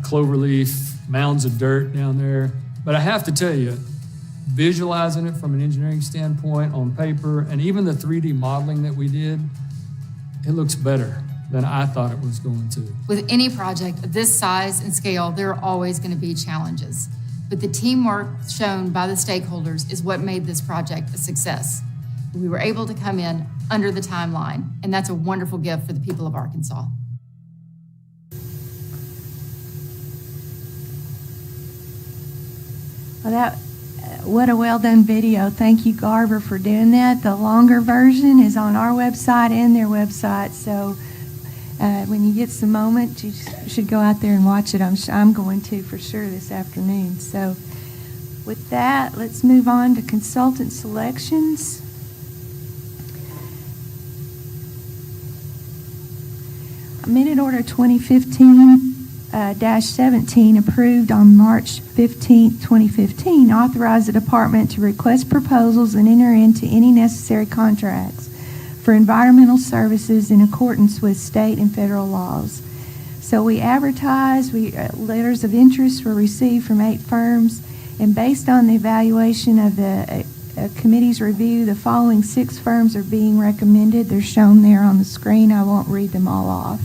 cloverleaf mounds of dirt down there. But I have to tell you, visualizing it from an engineering standpoint on paper, and even the 3D modeling that we did, it looks better than I thought it was going to. With any project of this size and scale, there are always going to be challenges. But the teamwork shown by the stakeholders is what made this project a success. We were able to come in under the timeline, and that's a wonderful gift for the people of Arkansas. Well, what a well-done video. Thank you, Garber, for doing that. The longer version is on our website and their website, so when you get some moment, you should go out there and watch it. I'm going to for sure this afternoon. So with that, let's move on to consultant selections. Minute Order 2015-17 approved on March 15, 2015, authorized the department to request proposals and enter into any necessary contracts for environmental services in accordance with state and federal laws. So we advertised, letters of interest were received from 8 firms, and based on the evaluation of the committee's review, the following 6 firms are being recommended. They're shown there on the screen. I won't read them all off.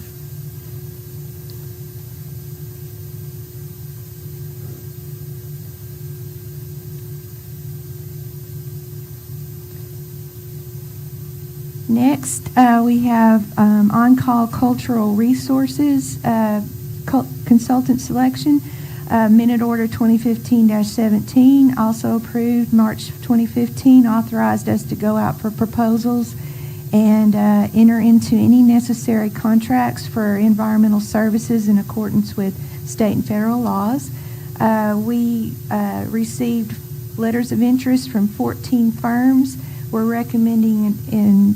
Next, we have On-Call Cultural Resources consultant selection. Minute Order 2015-17, also approved March 2015, authorized us to go out for proposals and enter into any necessary contracts for environmental services in accordance with state and federal laws. We received letters of interest from 14 firms. We're recommending in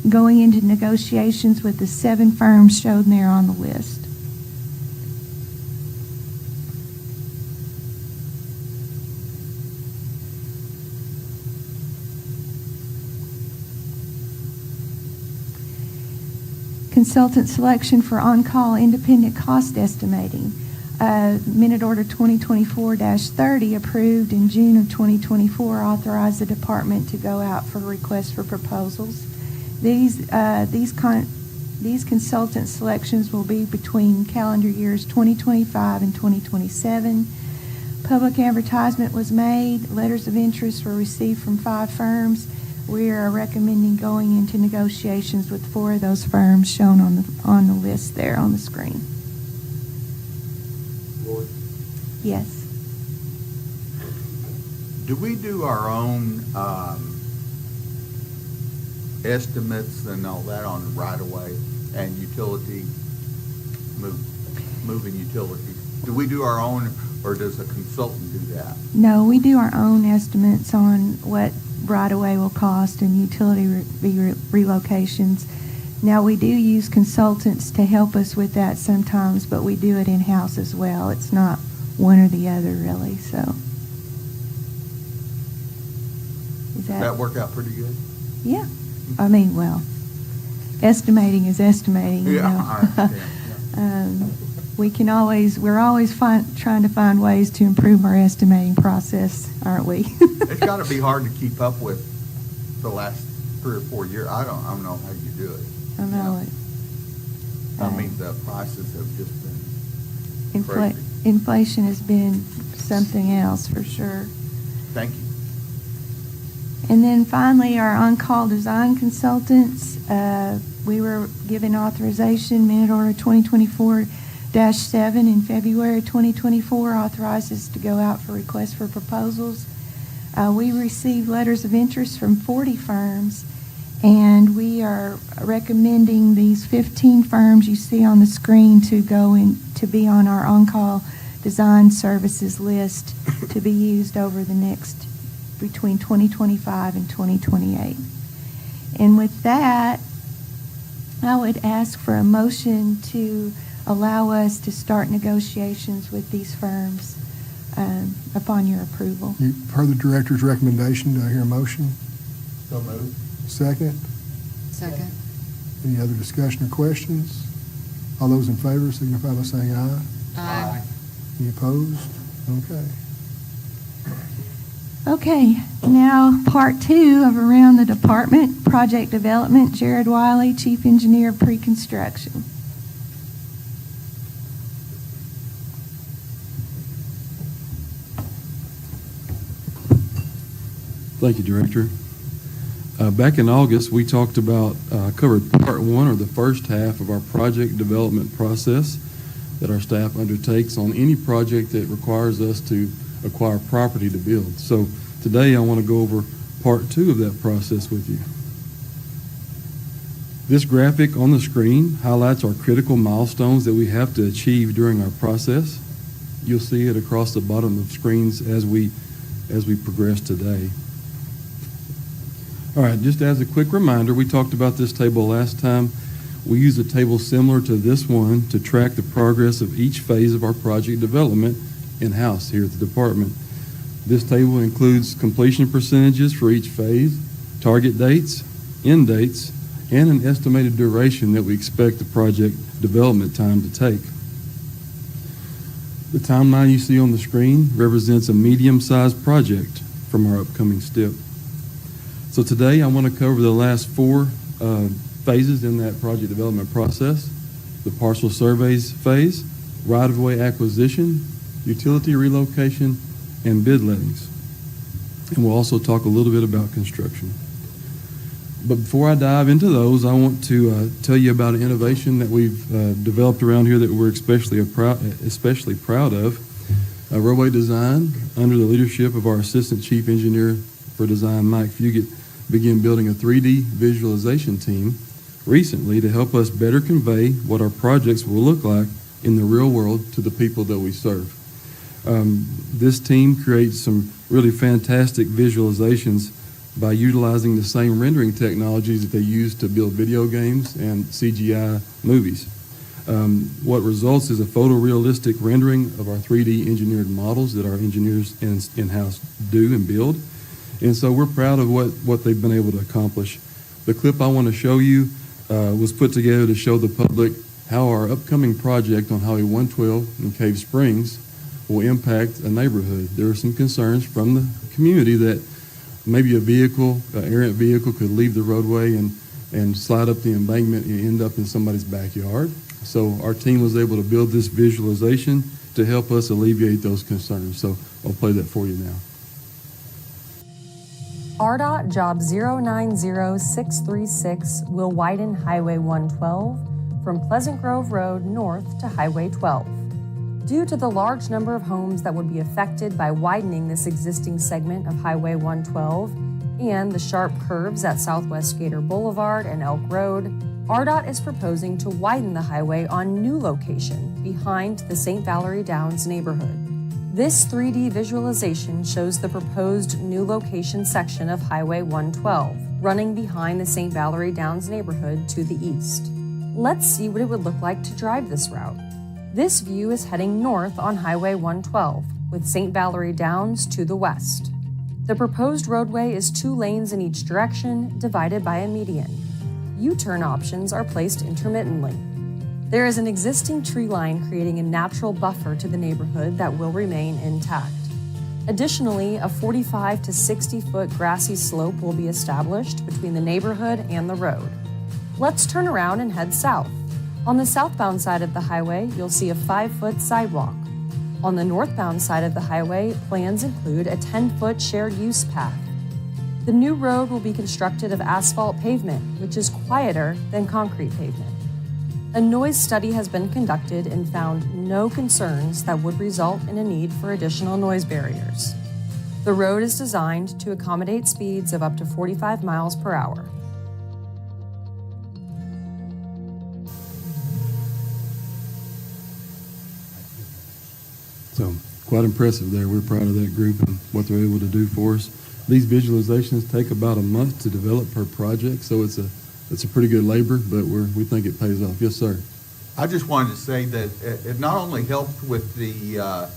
going into negotiations with the 7 firms shown there on the list. Consultant selection for on-call independent cost estimating. Minute Order 2024-30 approved in June of 2024, authorized the department to go out for requests for proposals These consultant selections will be between calendar years 2025 and 2027. Public advertisement was made. Letters of interest were received from 5 firms. We are recommending going into negotiations with 4 of those firms shown on the list there on the screen. Lord, Yes. do we do our own estimates and all that on right-of-way and utility, moving utilities? Do we do our own, or does a consultant do that? No, we do our own estimates on what right-of-way will cost and utility relocations. Now, we do use consultants to help us with that sometimes, but we do it in-house as well. It's not one or the other, really, so. Does That work out pretty good? Yeah. I mean, well, estimating is estimating, you Yeah, know. I understand, We're always trying to find ways to improve our estimating process, aren't we? It's got to be hard to keep up with the last 3 or 4 years. I don't know how you do it. I know it. I mean, the prices have just been crazy. Inflation has been something else for sure. Thank you. And then finally, our on-call design consultants, we were given authorization, minute order 2024-7 in February 2024 authorizes to go out for requests for proposals. We received letters of interest from 40 firms, and we are recommending these 15 firms you see on the screen to go in to be on our on-call design services list to be used over the next between 2025 and 2028. And with that, I would ask for a motion to allow us to start negotiations with these firms upon your approval. You've heard the director's recommendation. Do I hear a motion? So moved. Second? Second. Any other discussion or questions? All those in favor signify by saying aye. Aye. Any opposed? Okay. Okay, now part 2 of Around the Department, Project Development, Jared Wiley, Chief Engineer of Pre-Construction. Thank you, Director. Back in August, we talked about, covered part 1 or the first half of our project development process that our staff undertakes on any project that requires us to acquire property to build. So today I want to go over part 2 of that process with you. This graphic on the screen highlights our critical milestones that we have to achieve during our process. You'll see it across the bottom of screens as we progress today. All right, just as a quick reminder, we talked about this table last time. We use a table similar to this one to track the progress of each phase of our project development in-house here at the department. This table includes completion percentages for each phase, target dates, end dates, and an estimated duration that we expect the project development time to take. The timeline you see on the screen represents a medium-sized project from our upcoming STIP. So today I want to cover the last 4 phases in that project development process: the parcel surveys phase, right-of-way acquisition, utility relocation, and bid lettings. And we'll also talk a little bit about construction. But before I dive into those, I want to tell you about an innovation that we've developed around here that we're especially proud of. Roadway Design, under the leadership of our Assistant Chief Engineer for Design, Mike Fugit, began building a 3D visualization team recently to help us better convey what our projects will look like in the real world to the people that we serve. This team creates some really fantastic visualizations by utilizing the same rendering technologies that they use to build video games and CGI movies. What results is a photorealistic rendering of our 3D engineered models that our engineers in-house do and build. And so we're proud of what they've been able to accomplish. The clip I want to show you was put together to show the public how our upcoming project on Highway 112 in Cave Springs will impact a neighborhood. There are some concerns from the community that maybe an errant vehicle could leave the roadway and and slide up the embankment and end up in somebody's backyard. So our team was able to build this visualization to help us alleviate those concerns. So I'll play that for you now. ARDOT Job 090636 will widen Highway 112 from Pleasant Grove Road north to Highway 12. Due to the large number of homes that would be affected by widening this existing segment of Highway 112 and the sharp curves at Southwest Gator Boulevard and Elk Road, ARDOT is proposing to widen the highway on new location behind the St. Valerie Downs neighborhood. This 3D visualization shows the proposed new location section of Highway 112, running behind the St. Valerie Downs neighborhood to the east. Let's see what it would look like to drive this route. This view is heading north on Highway 112, with St. Valerie Downs to the west. The proposed roadway is 2 lanes in each direction, divided by a median. U-turn options are placed intermittently. There is an existing tree line creating a natural buffer to the neighborhood that will remain intact. Additionally, a 45 to 60-foot grassy slope will be established between the neighborhood and the road. Let's turn around and head south. On the southbound side of the highway, you'll see a 5-foot sidewalk. On the northbound side of the highway, plans include a 10-foot shared use path. The new road will be constructed of asphalt pavement, which is quieter than concrete pavement. A noise study has been conducted and found no concerns that would result in a need for additional noise barriers. The road is designed to accommodate speeds of up to 45 miles per hour. So quite impressive there. We're proud of that group and what they're able to do for us. These visualizations take about a month to develop per project, so it's a pretty good labor, but we think it pays off. Yes, sir. I just wanted to say that it not only helped with the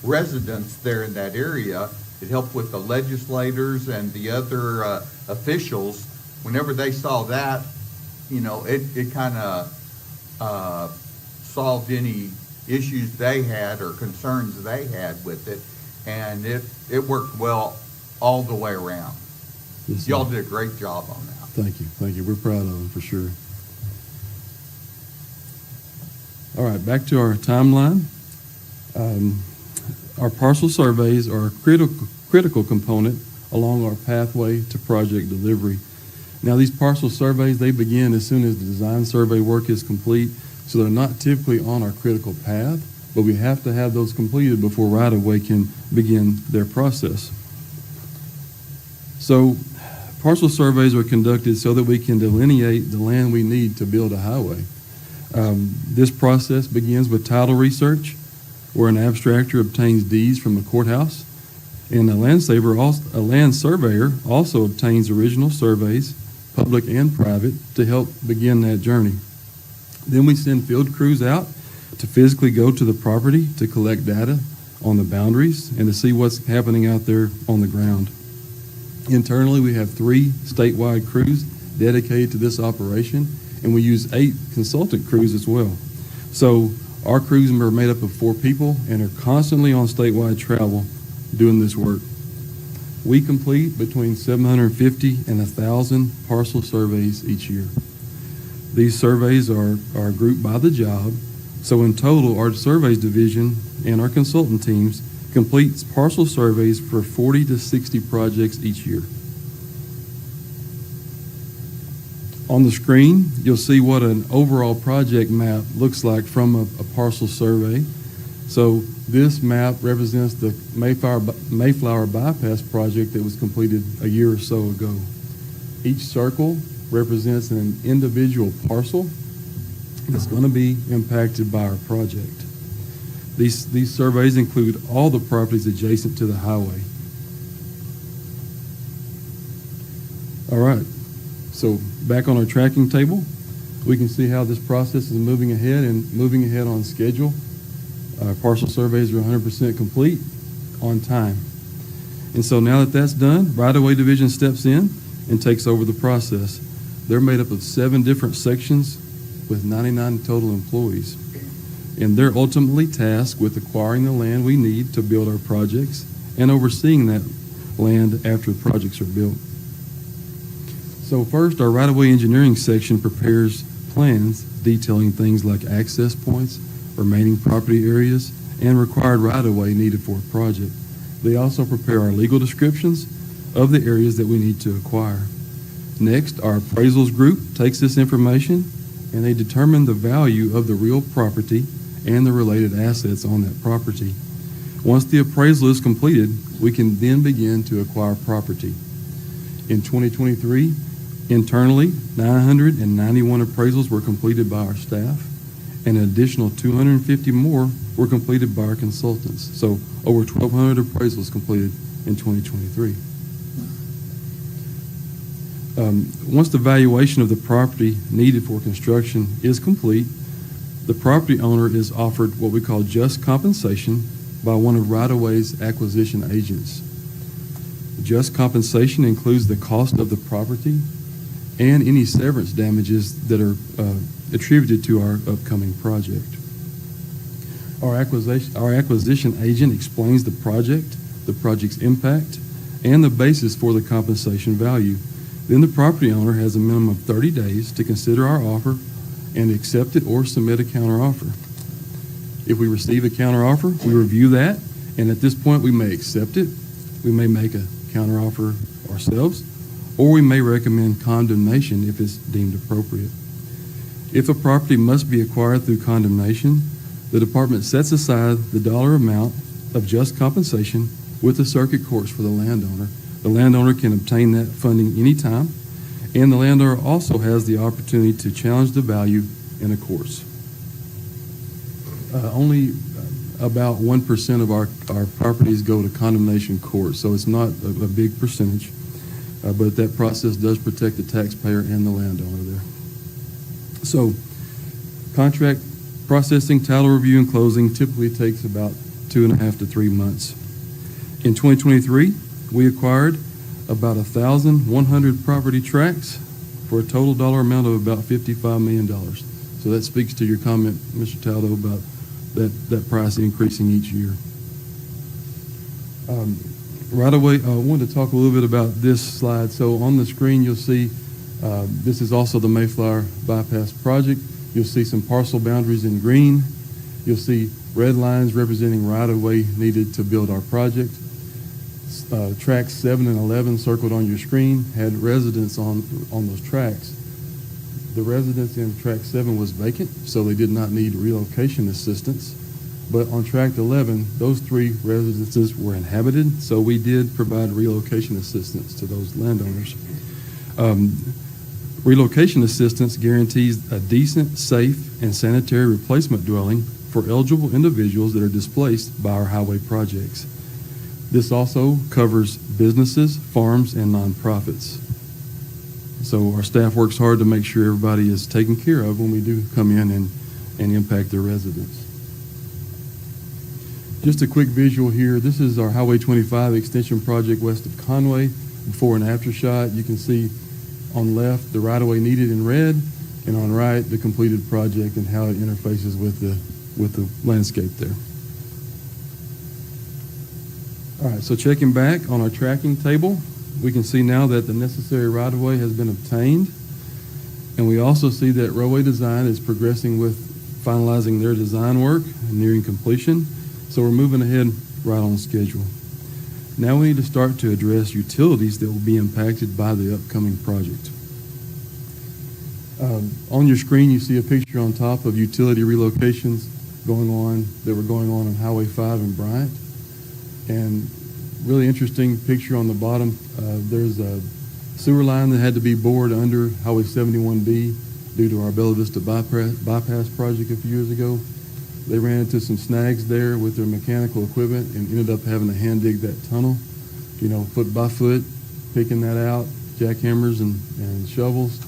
residents there in that area, it helped with the legislators and the other officials. Whenever they saw that, it kind of solved any issues they had or concerns they had with it, and it worked well all the way around. Yes, sir. Y'all did a great job on that. Thank you. We're proud of them for sure. All right, back to our timeline. Our parcel surveys are a critical component along our pathway to project delivery. Now, these parcel surveys, they begin as soon as the design survey work is complete, so they're not typically on our critical path, but we have to have those completed before right-of-way can begin their process. So, parcel surveys are conducted so that we can delineate the land we need to build a highway. This process begins with title research, where an abstractor obtains deeds from the courthouse, and a land surveyor also obtains original surveys, public and private, to help begin that journey. Then we send field crews out to physically go to the property to collect data on the boundaries and to see what's happening out there on the ground. Internally, we have 3 statewide crews dedicated to this operation, and we use 8 consultant crews as well. So our crews are made up of 4 people and are constantly on statewide travel doing this work. We complete between 750 and 1,000 parcel surveys each year. These surveys are grouped by the job, so in total, our surveys division and our consultant teams completes parcel surveys for 40 to 60 projects each year. On the screen, you'll see what an overall project map looks like from a parcel survey. So this map represents the Mayflower Bypass project that was completed a year or so ago. Each circle represents an individual parcel that's going to be impacted by our project. These surveys include all the properties adjacent to the highway. All right, so back on our tracking table, we can see how this process is moving ahead and moving ahead on schedule. Parcel surveys are 100% complete on time. And so now that that's done, right-of-way division steps in and takes over the process. They're made up of 7 different sections with 99 total employees. And they're ultimately tasked with acquiring the land we need to build our projects and overseeing that land after the projects are built. So first, our right-of-way engineering section prepares plans detailing things like access points, remaining property areas, and required right-of-way needed for a project. They also prepare our legal descriptions of the areas that we need to acquire. Next, our appraisals group takes this information and they determine the value of the real property and the related assets on that property. Once the appraisal is completed, we can then begin to acquire property. In 2023, internally, 991 appraisals were completed by our staff, and an additional 250 more were completed by our consultants. So over 1,200 appraisals completed in 2023. Once the valuation of the property needed for construction is complete, the property owner is offered what we call just compensation by one of right-of-way's acquisition agents. Just compensation includes the cost of the property and any severance damages that are attributed to our upcoming project. Our acquisition agent explains the project's impact, and the basis for the compensation value. Then the property owner has a minimum of 30 days to consider our offer and accept it or submit a counteroffer. If we receive a counteroffer, we review that, and at this point we may accept it, we may make a counteroffer ourselves, or we may recommend condemnation if it's deemed appropriate. If a property must be acquired through condemnation, the department sets aside the dollar amount of just compensation with the circuit courts for the landowner. The landowner can obtain that funding anytime, and the landowner also has the opportunity to challenge the value in the courts. Only about 1% of our properties go to condemnation court, so it's not a big percentage, but that process does protect the taxpayer and the landowner there. So contract processing, title review, and closing typically takes about 2.5 to 3 months. In 2023, we acquired about 1,100 property tracts for a total dollar amount of about $55 million. So that speaks to your comment, Mr. Taldo, about that price increasing each year. Right away, I wanted to talk a little bit about this slide. So on the screen, you'll see this is also the Mayflower Bypass project. You'll see some parcel boundaries in green. You'll see red lines representing right-of-way needed to build our project. Tracks 7 and 11 circled on your screen had residents on those tracks. The residence in track 7 was vacant, so they did not need relocation assistance. But on track 11, those 3 residences were inhabited, so we did provide relocation assistance to those landowners. Relocation assistance guarantees a decent, safe, and sanitary replacement dwelling for eligible individuals that are displaced by our highway projects. This also covers businesses, farms, and nonprofits. So our staff works hard to make sure everybody is taken care of when we do come in and impact their residents. Just a quick visual here. This is our Highway 25 extension project west of Conway. Before and after shot, you can see on left the right-of-way needed in red, and on right the completed project and how it interfaces with the landscape there. All right, so checking back on our tracking table, we can see now that the necessary right-of-way has been obtained, and we also see that roadway design is progressing with finalizing their design work and nearing completion, so we're moving ahead right on schedule. Now we need to start to address utilities that will be impacted by the upcoming project. On your screen, you see a picture on top of utility relocations that were going on Highway 5 in Bryant. And really interesting picture on the bottom. There's a sewer line that had to be bored under Highway 71B due to our Bella Vista bypass project a few years ago. They ran into some snags there with their mechanical equipment and ended up having to hand dig that tunnel, foot by foot, picking that out, jackhammers and shovels,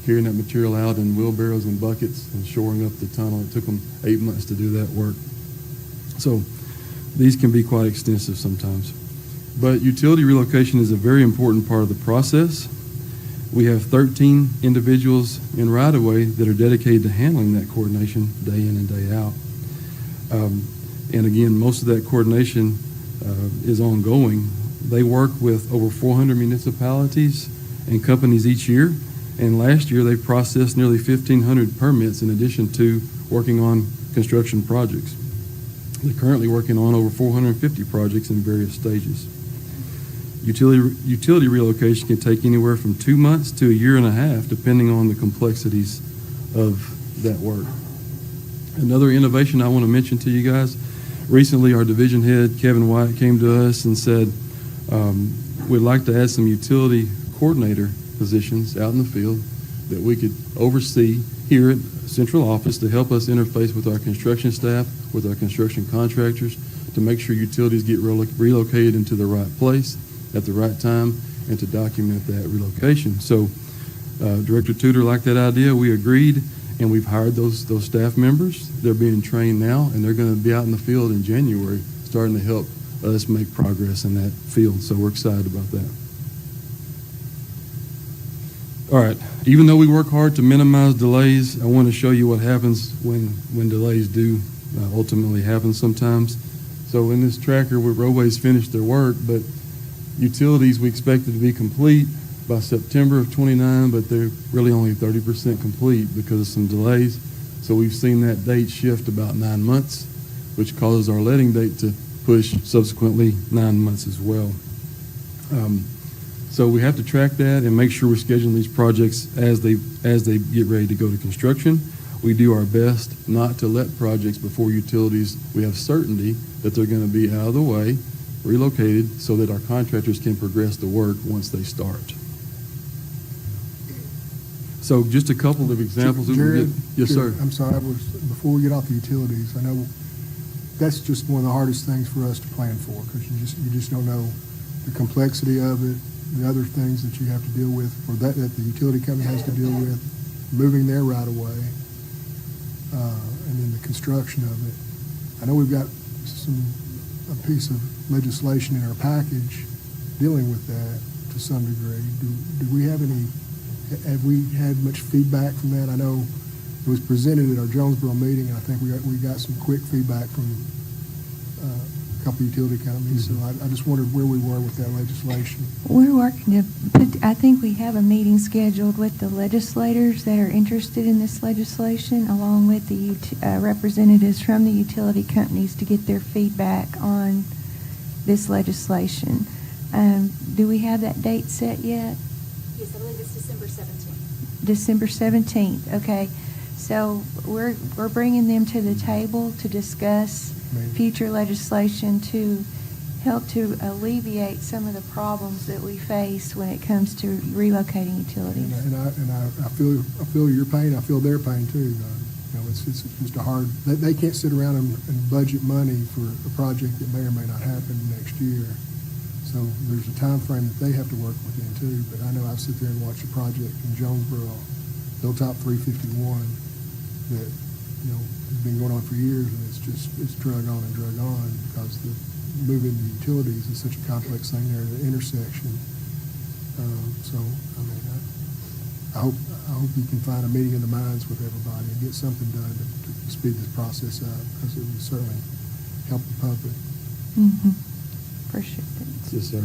carrying that material out in wheelbarrows and buckets and shoring up the tunnel. It took them 8 months to do that work. So these can be quite extensive sometimes. But utility relocation is a very important part of the process. We have 13 individuals in right-of-way that are dedicated to handling that coordination day in and day out. And again, most of that coordination is ongoing. They work with over 400 municipalities and companies each year. And last year, they processed nearly 1,500 permits in addition to working on construction projects. They're currently working on over 450 projects in various stages. Utility relocation can take anywhere from 2 months to a year and a half, depending on the complexities of that work. Another innovation I want to mention to you guys, recently our division head, Kevin White, came to us and said, we'd like to add some utility coordinator positions out in the field that we could oversee here at central office to help us interface with our construction staff, with our construction contractors, to make sure utilities get relocated into the right place at the right time and to document that relocation. So Director Tudor liked that idea. We agreed, and we've hired those staff members. They're being trained now, and they're going to be out in the field in January, starting to help us make progress in that field. So we're excited about that. All right, even though we work hard to minimize delays, I want to show you what happens when delays do ultimately happen sometimes. So in this tracker, roadways finished their work, but utilities we expected to be complete by September of 29, but they're really only 30% complete because of some delays. So we've seen that date shift about 9 months, which causes our letting date to push subsequently 9 months as well. So we have to track that and make sure we're scheduling these projects as they get ready to go to construction. We do our best not to let projects before utilities we have certainty that they're going to be out of the way, relocated, so that our contractors can progress the work once they start. So just a couple of examples. Jared, Yes, sir. I'm sorry, before we get off the utilities, I know that's just one of the hardest things for us to plan for, because you just don't know the complexity of it, the other things that you have to deal with, or that the utility company has to deal with, moving their right of way, and then the construction of it. I know we've got a piece of legislation in our package dealing with that to some degree. Do we have we had much feedback from that? I know it was presented at our Jonesboro meeting, and I think we got some quick feedback from a couple of utility companies. Mm-hmm. So I just wondered where we were with that legislation. We're working I think we have a meeting scheduled with the legislators that are interested in this legislation, along with the representatives from the utility companies, to get their feedback on this legislation. Do we have that date set yet? Yes, I believe it's December 17th. December 17th, okay. So we're bringing them to the table to discuss future legislation to help to alleviate some of the problems that we face when it comes to relocating utilities. And I feel your pain. I feel their pain too. It's just a hard. They can't sit around and budget money for a project that may or may not happen next year. So there's a time frame that they have to work within too. But I know I've sit there and watched a project in Jonesboro, Hilltop 351, that has been going on for years, and it's drug on and drug on because moving the utilities is such a complex thing there at the intersection. So I mean, I hope you can find a meeting of the minds with everybody and get something done to speed this process up, because it would certainly help the public. Mm-hmm. For sure. Yes, sir.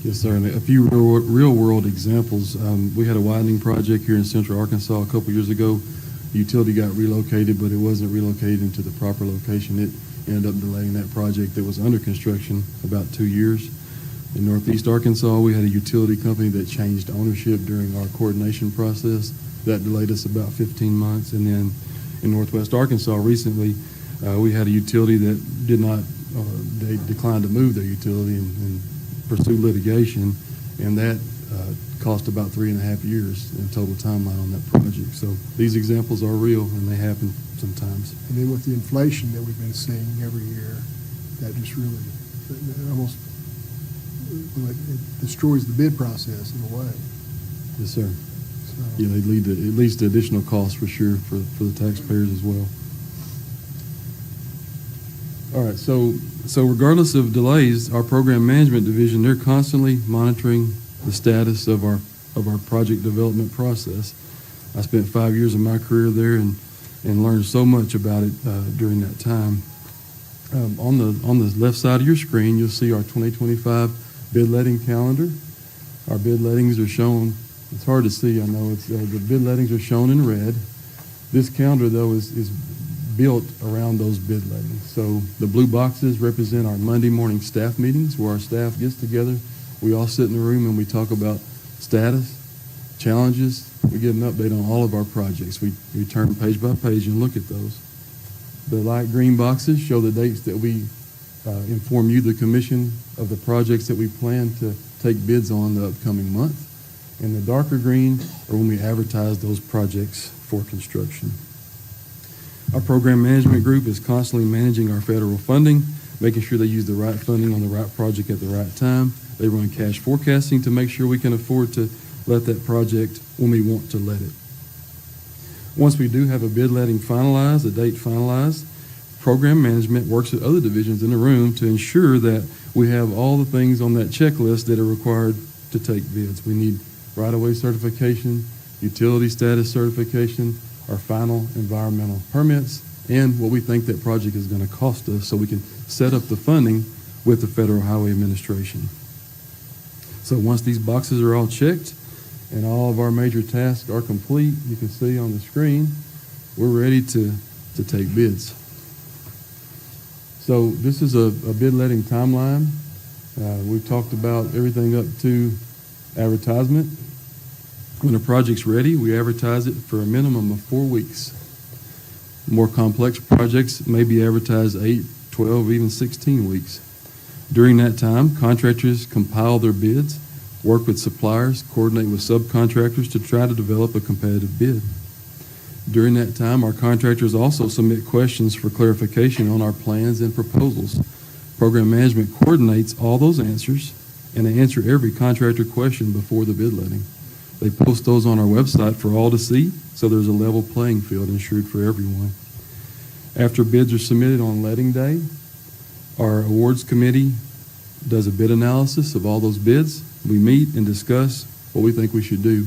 Yes, sir. And a few real-world examples. We had a widening project here in Central Arkansas a couple years ago. The utility got relocated, but it wasn't relocated into the proper location. It ended up delaying that project that was under construction about 2 years. In Northeast Arkansas, we had a utility company that changed ownership during our coordination process. That delayed us about 15 months. And then in Northwest Arkansas recently, we had a utility that they declined to move their utility and pursue litigation, and that cost about 3.5 years in total timeline on that project. So these examples are real, and they happen sometimes. And then with the inflation that we've been seeing every year, that just really almost it destroys the bid process in a way. Yes, sir. So, Yeah, it leads to additional costs for sure for the taxpayers as well. All right, so regardless of delays, our program management division, they're constantly monitoring the status of our project development process. I spent 5 years of my career there and learned so much about it during that time. On the left side of your screen, you'll see our 2025 bid letting calendar. Our bid lettings are shown It's hard to see, I know. It's the bid lettings are shown in red. This calendar, though, is built around those bid lettings. So the blue boxes represent our Monday morning staff meetings where our staff gets together. We all sit in the room and we talk about status, challenges. We get an update on all of our projects. We turn page by page and look at those. The light green boxes show the dates that we inform you, the commission, of the projects that we plan to take bids on the upcoming month. And the darker green are when we advertise those projects for construction. Our program management group is constantly managing our federal funding, making sure they use the right funding on the right project at the right time. They run cash forecasting to make sure we can afford to let that project when we want to let it. Once we do have a bid letting finalized, a date finalized, program management works with other divisions in the room to ensure that we have all the things on that checklist that are required to take bids. We need right-of-way certification, utility status certification, our final environmental permits, and what we think that project is going to cost us so we can set up the funding with the Federal Highway Administration. So once these boxes are all checked and all of our major tasks are complete, you can see on the screen, we're ready to take bids. So this is a bid letting timeline. We've talked about everything up to advertisement. When a project's ready, we advertise it for a minimum of 4 weeks. More complex projects may be advertised 8, 12, even 16 weeks. During that time, contractors compile their bids, work with suppliers, coordinate with subcontractors to try to develop a competitive bid. During that time, our contractors also submit questions for clarification on our plans and proposals. Program management coordinates all those answers, and they answer every contractor question before the bid letting. They post those on our website for all to see, so there's a level playing field ensured for everyone. After bids are submitted on letting day, our awards committee does a bid analysis of all those bids. We meet and discuss what we think we should do.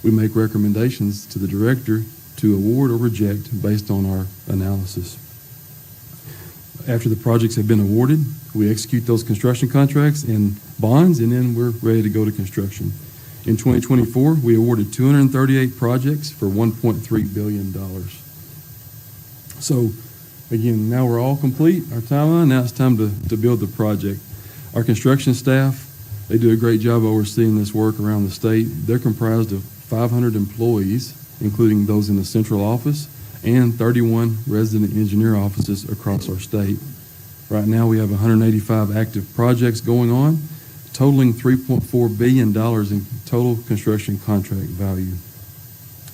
We make recommendations to the director to award or reject based on our analysis. After the projects have been awarded, we execute those construction contracts and bonds, and then we're ready to go to construction. In 2024, we awarded 238 projects for $1.3 billion. So, again, now we're all complete, our timeline. Now it's time to build the project. Our construction staff, they do a great job overseeing this work around the state. They're comprised of 500 employees, including those in the central office, and 31 resident engineer offices across our state. Right now, we have 185 active projects going on, totaling $3.4 billion in total construction contract value.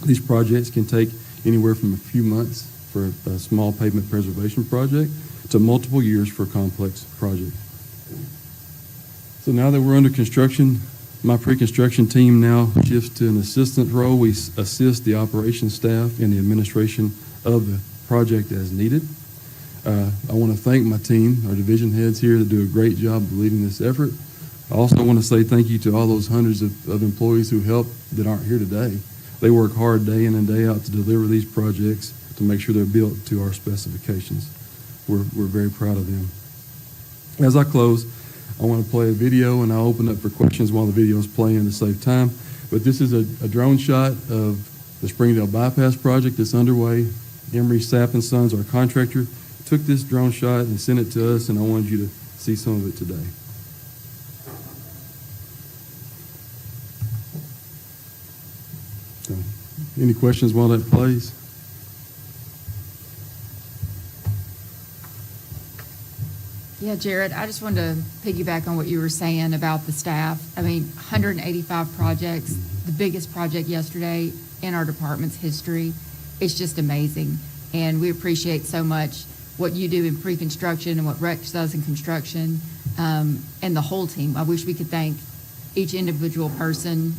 These projects can take anywhere from a few months for a small pavement preservation project to multiple years for a complex project. So now that we're under construction, my pre-construction team now shifts to an assistant role. We assist the operations staff in the administration of the project as needed. I want to thank my team, our division heads here, that do a great job of leading this effort. I also want to say thank you to all those hundreds of employees who help that aren't here today. They work hard day in and day out to deliver these projects to make sure they're built to our specifications. We're very proud of them. As I close, I want to play a video, and I'll open up for questions while the video is playing to save time. But this is a drone shot of the Springdale Bypass project that's underway. Emery Sapp & Sons, our contractor, took this drone shot and sent it to us, and I wanted you to see some of it today. So, any questions while that plays? Yeah, Jared, I just wanted to piggyback on what you were saying about the staff. I mean, 185 projects, the biggest project yesterday in our department's history. It's just amazing. And we appreciate so much what you do in pre-construction and what Rex does in construction, and the whole team. I wish we could thank each individual person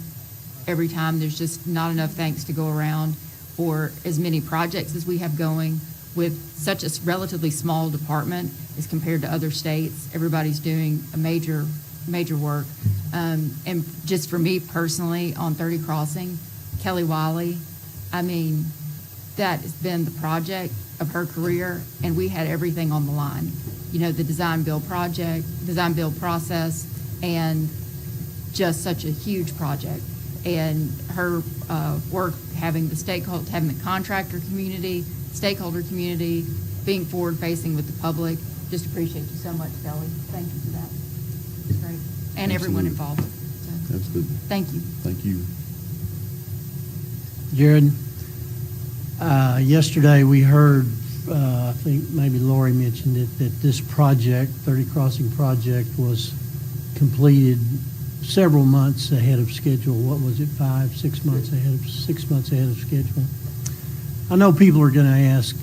every time. There's just not enough thanks to go around for as many projects as we have going with such a relatively small department as compared to other states. Everybody's doing a major work. And just for me personally, on 30 Crossing, Kelly Wiley, I mean, that has been the project of her career, and we had everything on the line. You know, the design-build process, and just such a huge project. and her work having the contractor community, stakeholder community, being forward-facing with the public. Just appreciate you so much, Kelly. Thank you for that. It's great. And everyone involved. So, Absolutely. thank you. Thank you. Jared, yesterday we heard, I think maybe Lorie mentioned it, that this project, 30 Crossing project, was completed several months ahead of schedule. What was it, 6 months ahead of schedule? I know people are going to ask,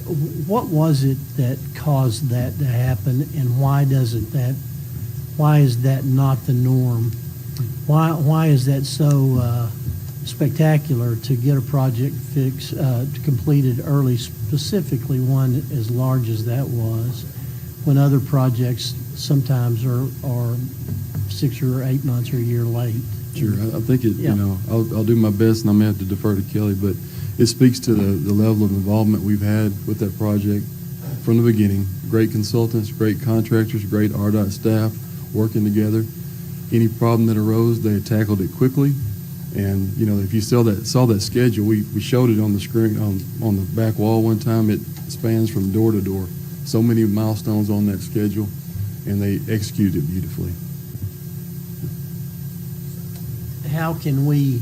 what was it that caused that to happen, and why is that not the norm? Why is that so spectacular to get a project completed early, specifically one as large as that was, when other projects sometimes are 6 or 8 months or a year late? Sure, I think I'll do my best, and I'm going to have to defer to Kelly, but it speaks to the level of involvement we've had with that project from the beginning. Great consultants, great contractors, great ARDOT staff working together. Any problem that arose, they tackled it quickly. And, if you saw that schedule, we showed it on the screen, on the back wall one time. It spans from door to door. So many milestones on that schedule, and they executed it beautifully. How can we,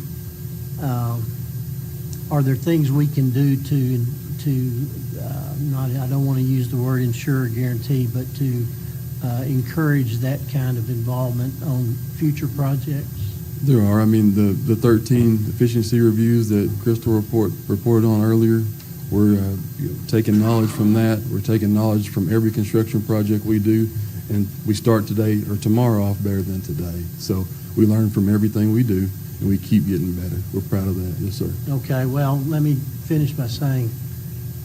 are there things we can do to I don't want to use the word ensure or guarantee, but to encourage that kind of involvement on future projects? There are. I mean, the 13 efficiency reviews that Crystal reported on earlier, we're taking knowledge from that. We're taking knowledge from every construction project we do, and we start today or tomorrow off better than today. So we learn from everything we do, and we keep getting better. We're proud of that. Yes, sir. Okay. Well, let me finish by saying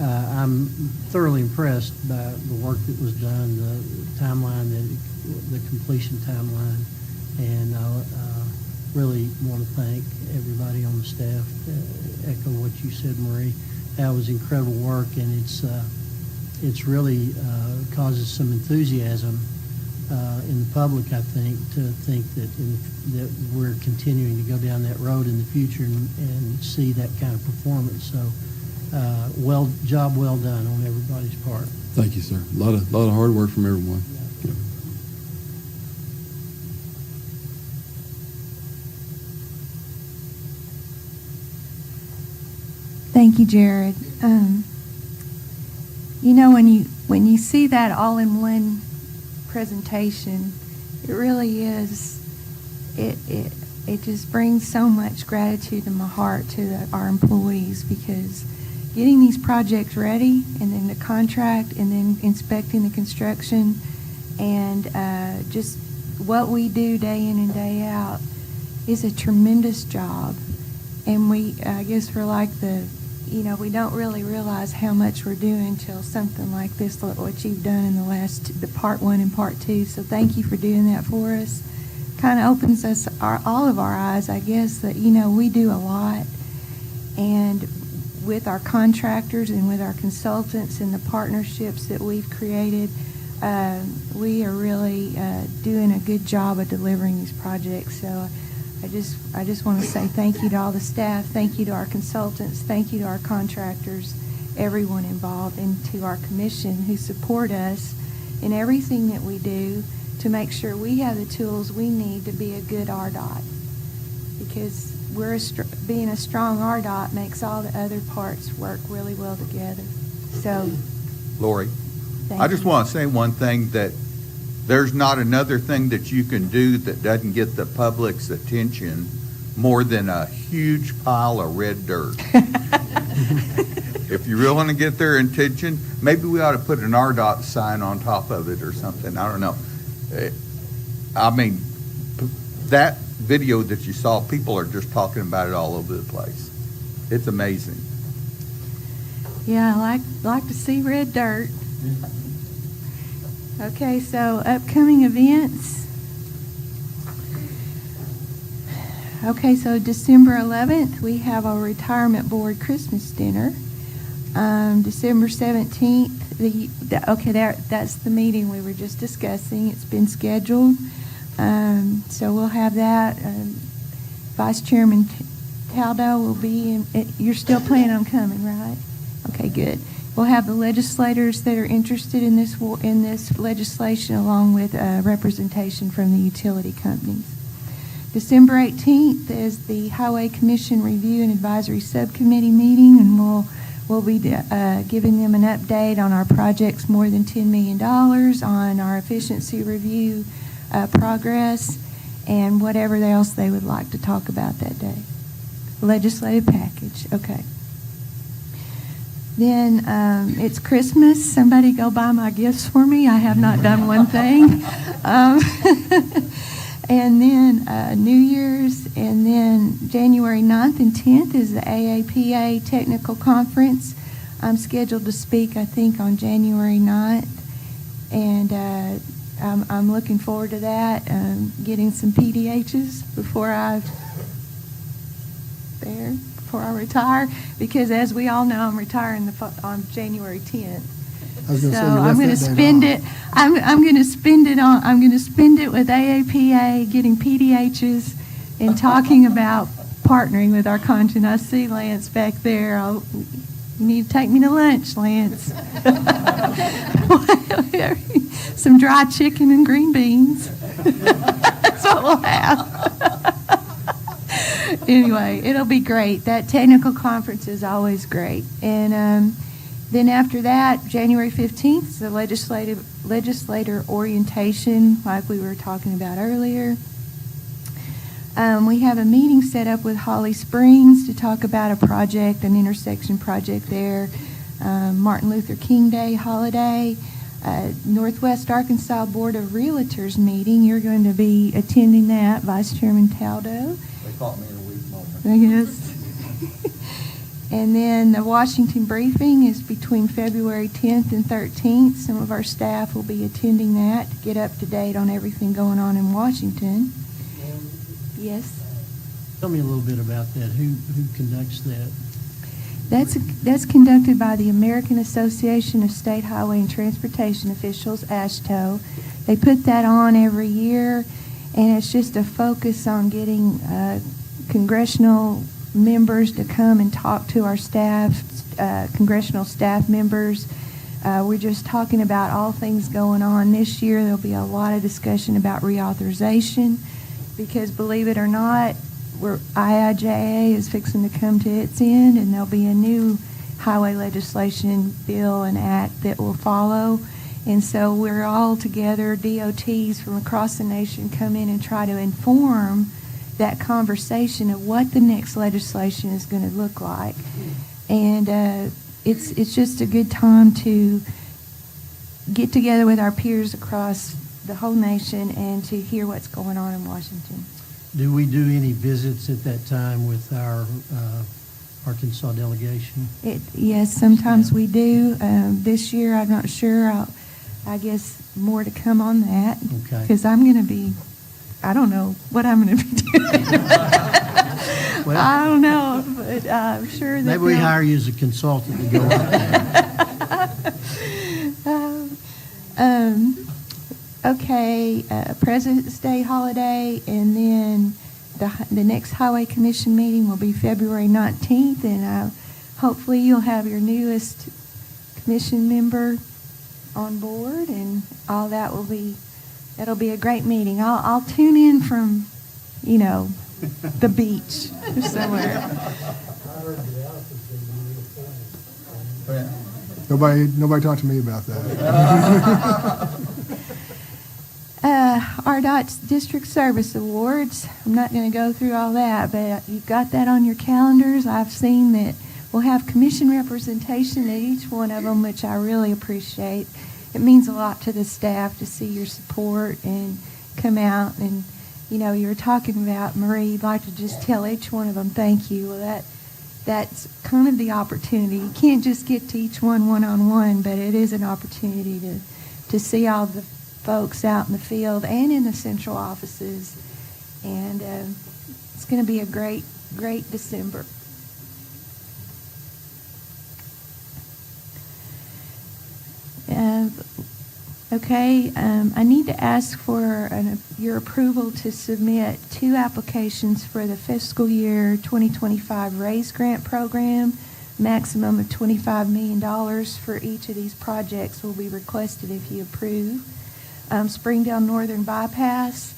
I'm thoroughly impressed by the work that was done, the timeline, the completion timeline, and really want to thank everybody on the staff. Echo what you said, Marie. That was incredible work, and it's really causes some enthusiasm in the public, I think, to think that we're continuing to go down that road in the future and see that kind of performance. So, job well done on everybody's part. Thank you, sir. A lot of hard work from everyone. Yeah. Thank you, Jared. When you see that all in one presentation, it really is. It just brings so much gratitude in my heart to our employees, because getting these projects ready, and then the contract, and then inspecting the construction, and just what we do day in and day out is a tremendous job. And I guess we're like we don't really realize how much we're doing until something like this, like what you've done in the part 1 and part 2. So thank you for doing that for us. Kind of opens all of our eyes, I guess, that, we do a lot. And with our contractors and with our consultants and the partnerships that we've created, we are really doing a good job of delivering these projects. So I just want to say thank you to all the staff, thank you to our consultants, thank you to our contractors, everyone involved, and to our commission who support us in everything that we do to make sure we have the tools we need to be a good ARDOT. Because being a strong ARDOT makes all the other parts work really well together. So, Lorie, I just want to say one thing, that there's not another thing that you can do that doesn't get the public's attention more than a huge pile of red dirt. If you really want to get their attention, maybe we ought to put an ARDOT sign on top of it or something. I don't know. I mean, that video that you saw, people are just talking about it all over the place. It's amazing. Yeah, I like to see red dirt. Okay, so upcoming events. Okay, so December 11th, we have our retirement board Christmas dinner. December 17th, that's the meeting we were just discussing. It's been scheduled. So we'll have that. Vice Chairman Taldo will be you're still planning on coming, right? Okay, good. We'll have the legislators that are interested in this legislation, along with representation from the utility companies. December 18th is the Highway Commission Review and Advisory Subcommittee meeting, and we'll be giving them an update on our projects more than $10 million, on our efficiency review progress, and whatever else they would like to talk about that day. Legislative package, okay. Then it's Christmas. Somebody go buy my gifts for me. I have not done one thing. And then New Year's, and then January 9th and 10th is the AAPA Technical Conference. I'm scheduled to speak, I think, on January 9th, and I'm looking forward to that, getting some PDHs before I retire, because as we all know, I'm retiring on January 10th. So I'm going to spend it. I'm going to spend it on. I'm going to spend it with AAPA, getting PDHs, and talking about partnering with our content. I see Lance back there. You need to take me to lunch, Lance. Some dry chicken and green beans. That's what we'll have. Anyway, it'll be great. That technical conference is always great. And then after that, January 15th is the legislator orientation, like we were talking about earlier. We have a meeting set up with Holly Springs to talk about a project, an intersection project there. Martin Luther King Day holiday. Northwest Arkansas Board of Realtors meeting. You're going to be attending that, Vice Chairman Taldo. They caught me in a weak moment. I guess. And then the Washington briefing is between February 10th and 13th. Some of our staff will be attending that to get up to date on everything going on in Washington. Yes? Tell me a little bit about that. Who conducts that? That's conducted by the American Association of State Highway and Transportation Officials, AASHTO. They put that on every year, and it's just a focus on getting congressional members to come and talk to our staff, congressional staff members. We're just talking about all things going on. This year there'll be a lot of discussion about reauthorization, because believe it or not, IIJA is fixing to come to its end, and there'll be a new highway legislation bill and act that will follow. And so we're all together, DOTs from across the nation, come in and try to inform that conversation of what the next legislation is going to look like. And it's just a good time to get together with our peers across the whole nation and to hear what's going on in Washington. Do we do any visits at that time with our Arkansas delegation? Yes, sometimes we do. This year, I'm not sure. I guess more to come on that. Okay. Because I'm going to be, I don't know what I'm going to be doing. Well, I don't know, but I'm sure that maybe we hire you as a consultant to go out there. Okay, President's Day holiday, and then the next Highway Commission meeting will be February 19th, and hopefully you'll have your newest commission member on board, and all that that'll be a great meeting. I'll tune in from, the beach or somewhere. Nobody talked to me about that. ARDOT's District Service Awards. I'm not going to go through all that, but you've got that on your calendars. I've seen that we'll have commission representation at each one of them, which I really appreciate. It means a lot to the staff to see your support and come out. And, you were talking about, Marie, you'd like to just tell each one of them thank you. Well, that's kind of the opportunity. You can't just get to each one-on-one, but it is an opportunity to see all the folks out in the field and in the central offices. And it's going to be a great, great December. Okay, I need to ask for your approval to submit 2 applications for the fiscal year 2025 RAISE Grant Program. Maximum of $25 million for each of these projects will be requested if you approve. Springdale Northern Bypass,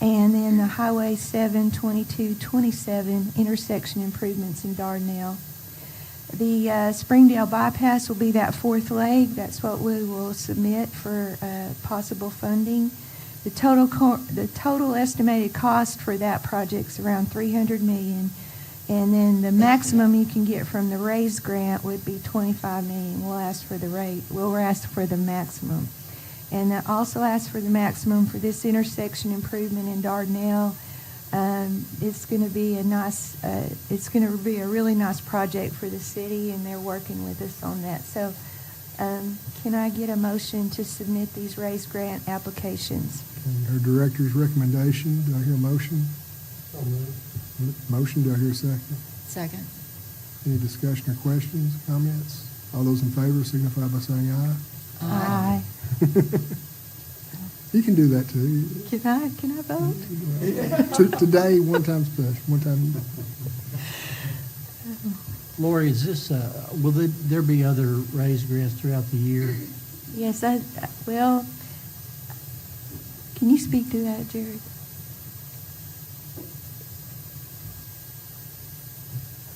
and then the Highway 72227 intersection improvements in Dardanelle. The Springdale Bypass will be that 4th leg. That's what we will submit for possible funding. The total estimated cost for that project is around $300 million. And then the maximum you can get from the RAISE grant would be $25 million. We'll ask for the maximum. And I also ask for the maximum for this intersection improvement in Dardanelle. It's going to be a really nice project for the city, and they're working with us on that. So can I get a motion to submit these RAISE grant applications? Our director's recommendation, do I hear a motion? Motion, do I hear a second? Second. Any discussion or questions, comments? All those in favor signify by saying aye. Aye. You can do that too. Can I vote? Today, one time special, one time. Lorie, is this, will there be other RAISE grants throughout the year? Yes, well, can you speak to that, Jared?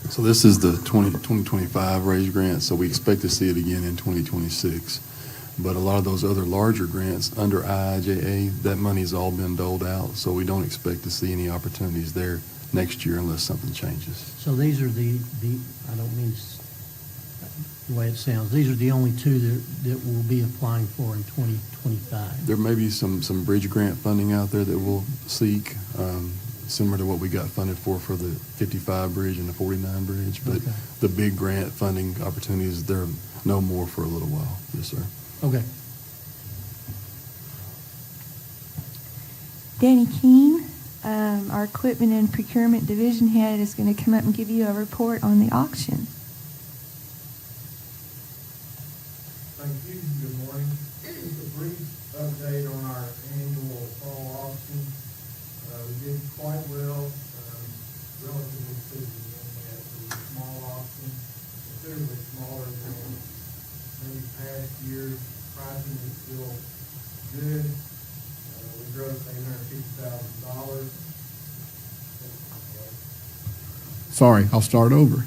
So this is the 2025 RAISE grant, so we expect to see it again in 2026. But a lot of those other larger grants under IIJA, that money's all been doled out, so we don't expect to see any opportunities there next year unless something changes. So these are the I don't mean the way it sounds, these are the only 2 that we'll be applying for in 2025. There may be some bridge grant funding out there that we'll seek, similar to what we got funded for the 55 bridge and the 49 bridge, but Okay. the big grant funding opportunities, there are no more for a little while. Yes, sir. Okay. Danny Keene, our Equipment and Procurement Division Head, is going to come up and give you a report on the auction. Thank you. Good morning. Just a brief update on our annual fall auction. We did quite well, relatively speaking. It was a small auction, considerably smaller than maybe past years. Pricing is still good. We grossed $850,000. Sorry, I'll start over.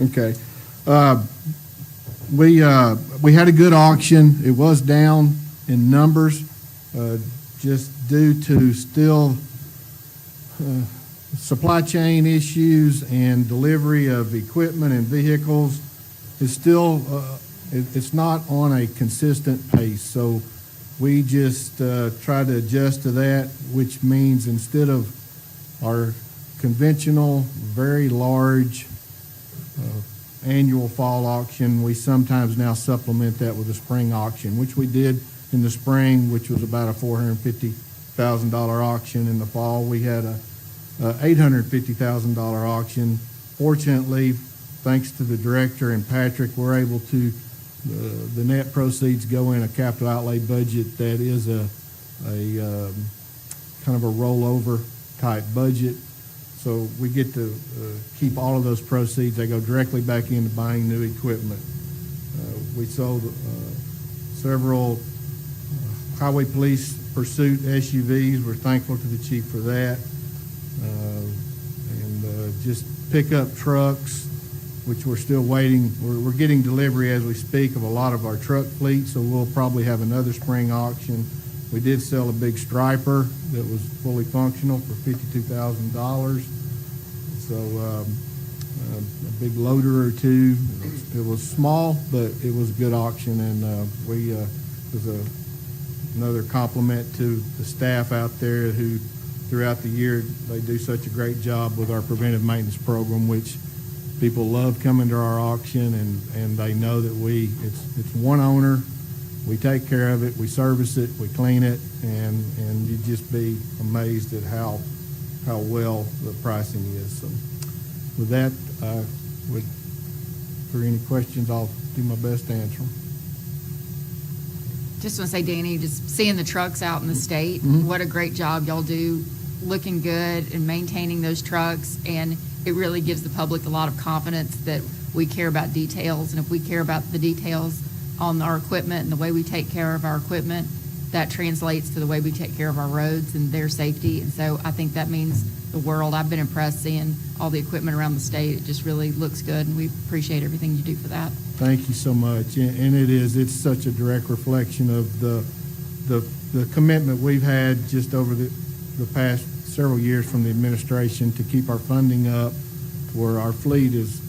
Okay. We had a good auction. It was down in numbers, just due to still supply chain issues and delivery of equipment and vehicles. It's still it's not on a consistent pace. So we just try to adjust to that, which means instead of our conventional, very large annual fall auction, we sometimes now supplement that with a spring auction, which we did in the spring, which was about a $450,000 auction. In the fall, we had a $850,000 auction. Fortunately, thanks to the director and Patrick, we're able to, the net proceeds go in a capital outlay budget that is a kind of a rollover type budget. So we get to keep all of those proceeds. They go directly back into buying new equipment. We sold several highway police pursuit SUVs. We're thankful to the chief for that. And just pickup trucks, which we're still waiting. We're getting delivery as we speak of a lot of our truck fleet, so we'll probably have another spring auction. We did sell a big striper that was fully functional for $52,000. So a big loader or two. It was small, but it was a good auction, and we was another compliment to the staff out there who, throughout the year, they do such a great job with our preventive maintenance program, which people love coming to our auction, and they know that it's one owner. We take care of it, we service it, we clean it, and you'd just be amazed at how well the pricing is. So with that, for any questions, I'll do my best to answer them. Just want to say, Danny, just seeing the trucks out in the state, Mhm. what a great job y'all do, looking good and maintaining those trucks. And it really gives the public a lot of confidence that we care about details. And if we care about the details on our equipment and the way we take care of our equipment, that translates to the way we take care of our roads and their safety. And so I think that means the world. I've been impressed seeing all the equipment around the state. It just really looks good, and we appreciate everything you do for that. Thank you so much. And it's such a direct reflection of the commitment we've had just over the past several years from the administration to keep our funding up, where our fleet is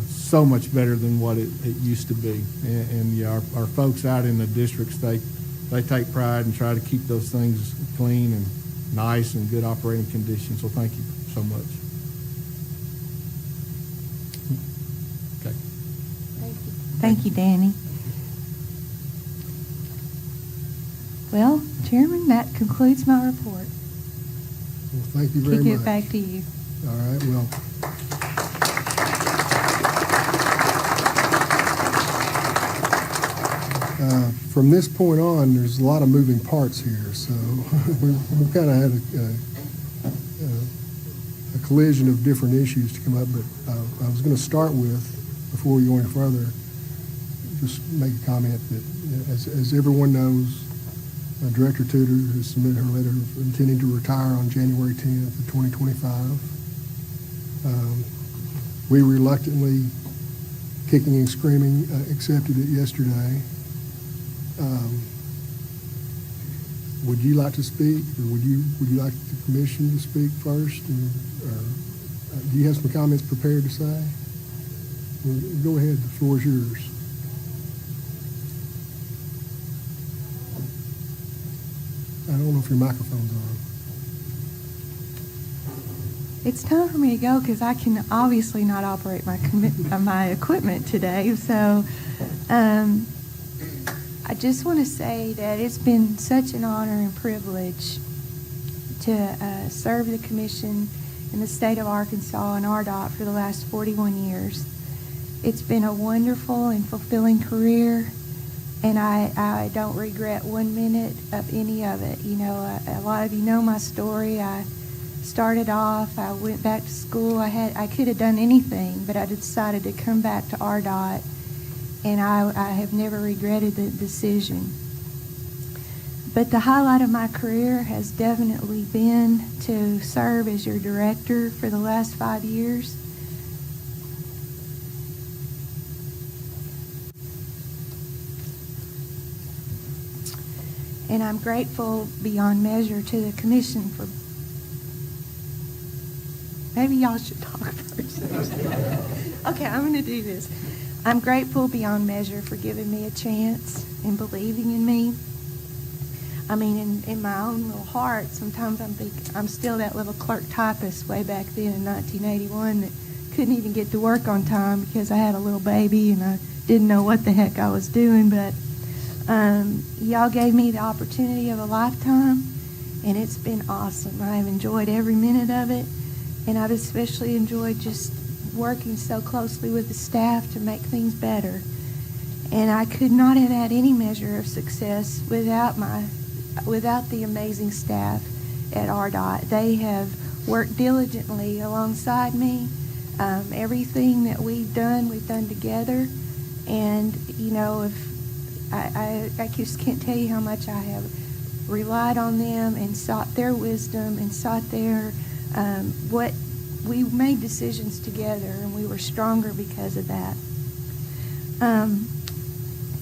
so much better than what it used to be. And yeah, our folks out in the districts, they take pride and try to keep those things clean and nice and good operating conditions. So thank you so much. Okay. Thank you, Danny. Well, Chairman, that concludes my report. Well, thank you very much. Kick it back to you. All right, well. From this point on, there's a lot of moving parts here, so we've kind of had a collision of different issues to come up, but I was going to start with, before we go any further, just make a comment that, as everyone knows, Director Tudor has submitted her letter of intending to retire on January 10th of 2025. We reluctantly, kicking and screaming, accepted it yesterday. Would you like to speak, or would you like the commission to speak first, or do you have some comments prepared to say? Well, go ahead, the floor is yours. I don't know if your microphone's on. It's time for me to go because I can obviously not operate my equipment today. So I just want to say that it's been such an honor and privilege to serve the commission in the state of Arkansas and ARDOT for the last 41 years. It's been a wonderful and fulfilling career, and I don't regret 1 minute of any of it. You know, a lot of you know my story. I started off, I went back to school. I could have done anything, but I decided to come back to ARDOT, and I have never regretted the decision. But the highlight of my career has definitely been to serve as your director for the last 5 years. And I'm grateful beyond measure to the commission for... Maybe y'all should talk first. Okay, I'm going to do this. I'm grateful beyond measure for giving me a chance and believing in me. I mean, in my own little heart, sometimes I'm thinking I'm still that little clerk typist way back then in 1981 that couldn't even get to work on time because I had a little baby and I didn't know what the heck I was doing. But y'all gave me the opportunity of a lifetime, and it's been awesome. I have enjoyed every minute of it, and I've especially enjoyed just working so closely with the staff to make things better. And I could not have had any measure of success without the amazing staff at ARDOT. They have worked diligently alongside me. Everything that we've done together. And, you know, if I just can't tell you how much I have relied on them and sought their wisdom and sought their we made decisions together, and we were stronger because of that.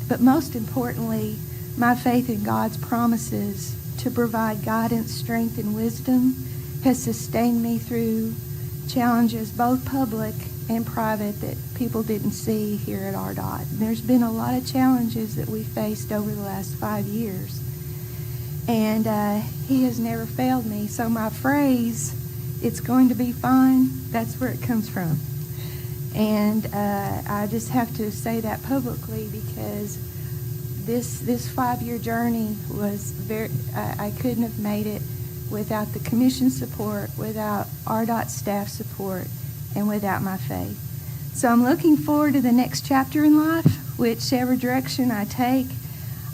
But most importantly, my faith in God's promises to provide guidance, strength, and wisdom has sustained me through challenges, both public and private, that people didn't see here at ARDOT. And there's been a lot of challenges that we faced over the last 5 years. And He has never failed me. So my phrase, "It's going to be fine," that's where it comes from. And I just have to say that publicly because this 5-year journey was I couldn't have made it without the commission support, without ARDOT staff support, and without my faith. So I'm looking forward to the next chapter in life, whichever direction I take.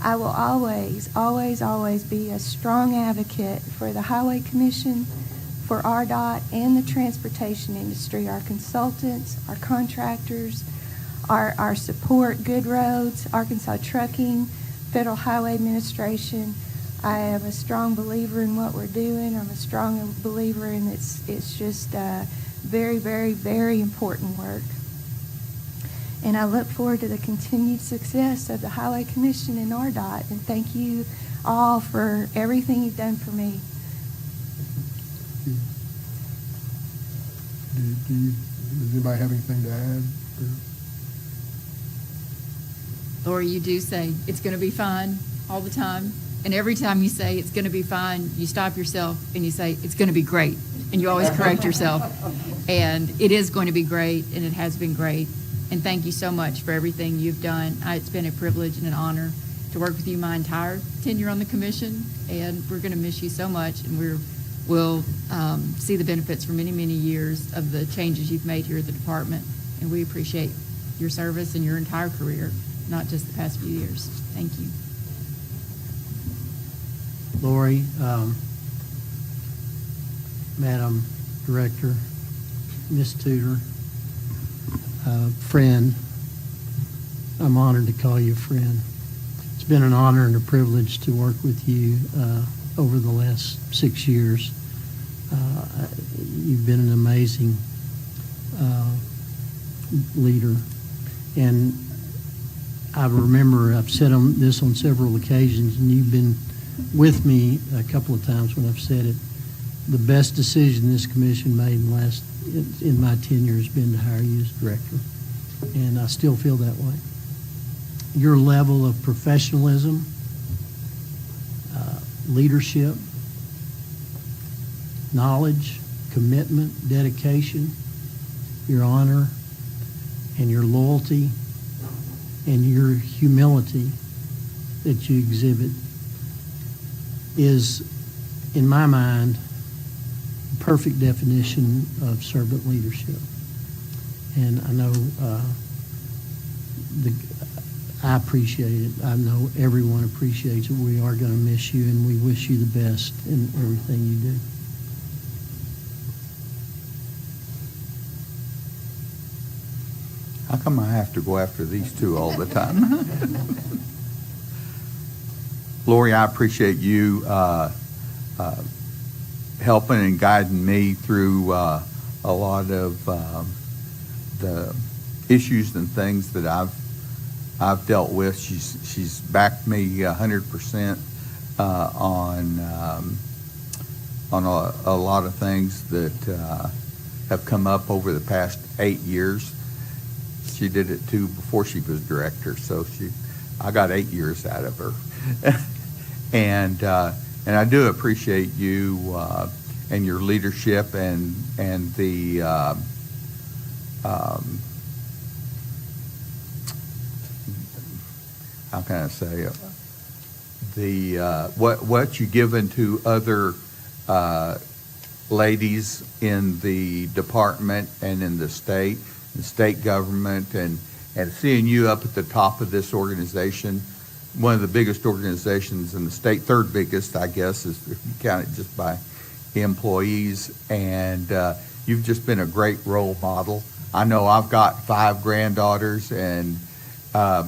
I will always, always, always be a strong advocate for the Highway Commission, for ARDOT, and the transportation industry, our consultants, our contractors, our support, Good Roads, Arkansas Trucking, Federal Highway Administration. I am a strong believer in what we're doing. I'm a strong believer in it's just very, very, very important work. And I look forward to the continued success of the Highway Commission and ARDOT. And thank you all for everything you've done for me. Does anybody have anything to add? Lorie, you do say it's going to be fine all the time. And every time you say it's going to be fine, you stop yourself and you say it's going to be great. And you always correct yourself. And it is going to be great, and it has been great. And thank you so much for everything you've done. It's been a privilege and an honor to work with you my entire tenure on the commission, and we're going to miss you so much, and we'll see the benefits for many, many years of the changes you've made here at the department, and we appreciate your service and your entire career, not just the past few years. Thank you. Lorie, Madam Director, Ms. Tudor, friend, I'm honored to call you a friend. It's been an honor and a privilege to work with you over the last 6 years. You've been an amazing leader. And I remember I've said this on several occasions, and you've been with me a couple of times when I've said it. The best decision this commission made in my tenure has been to hire you as director, and I still feel that way. Your level of professionalism, leadership, knowledge, commitment, dedication, your honor, and your loyalty, and your humility that you exhibit is, in my mind, the perfect definition of servant leadership. And I know I appreciate it. I know everyone appreciates it. We are going to miss you, and we wish you the best in everything you do. How come I have to go after these two all the time? Lorie, I appreciate you helping and guiding me through a lot of the issues and things that I've dealt with. She's backed me 100% on a lot of things that have come up over the past 8 years. She did it too before she was director, so I got 8 years out of her. And I do appreciate you and your leadership and the how can I say it? What you given to other ladies in the department and in the state government, and seeing you up at the top of this organization, one of the biggest organizations in the state, third biggest, I guess, is if you count it just by employees, and you've just been a great role model. I know I've got 5 granddaughters, and I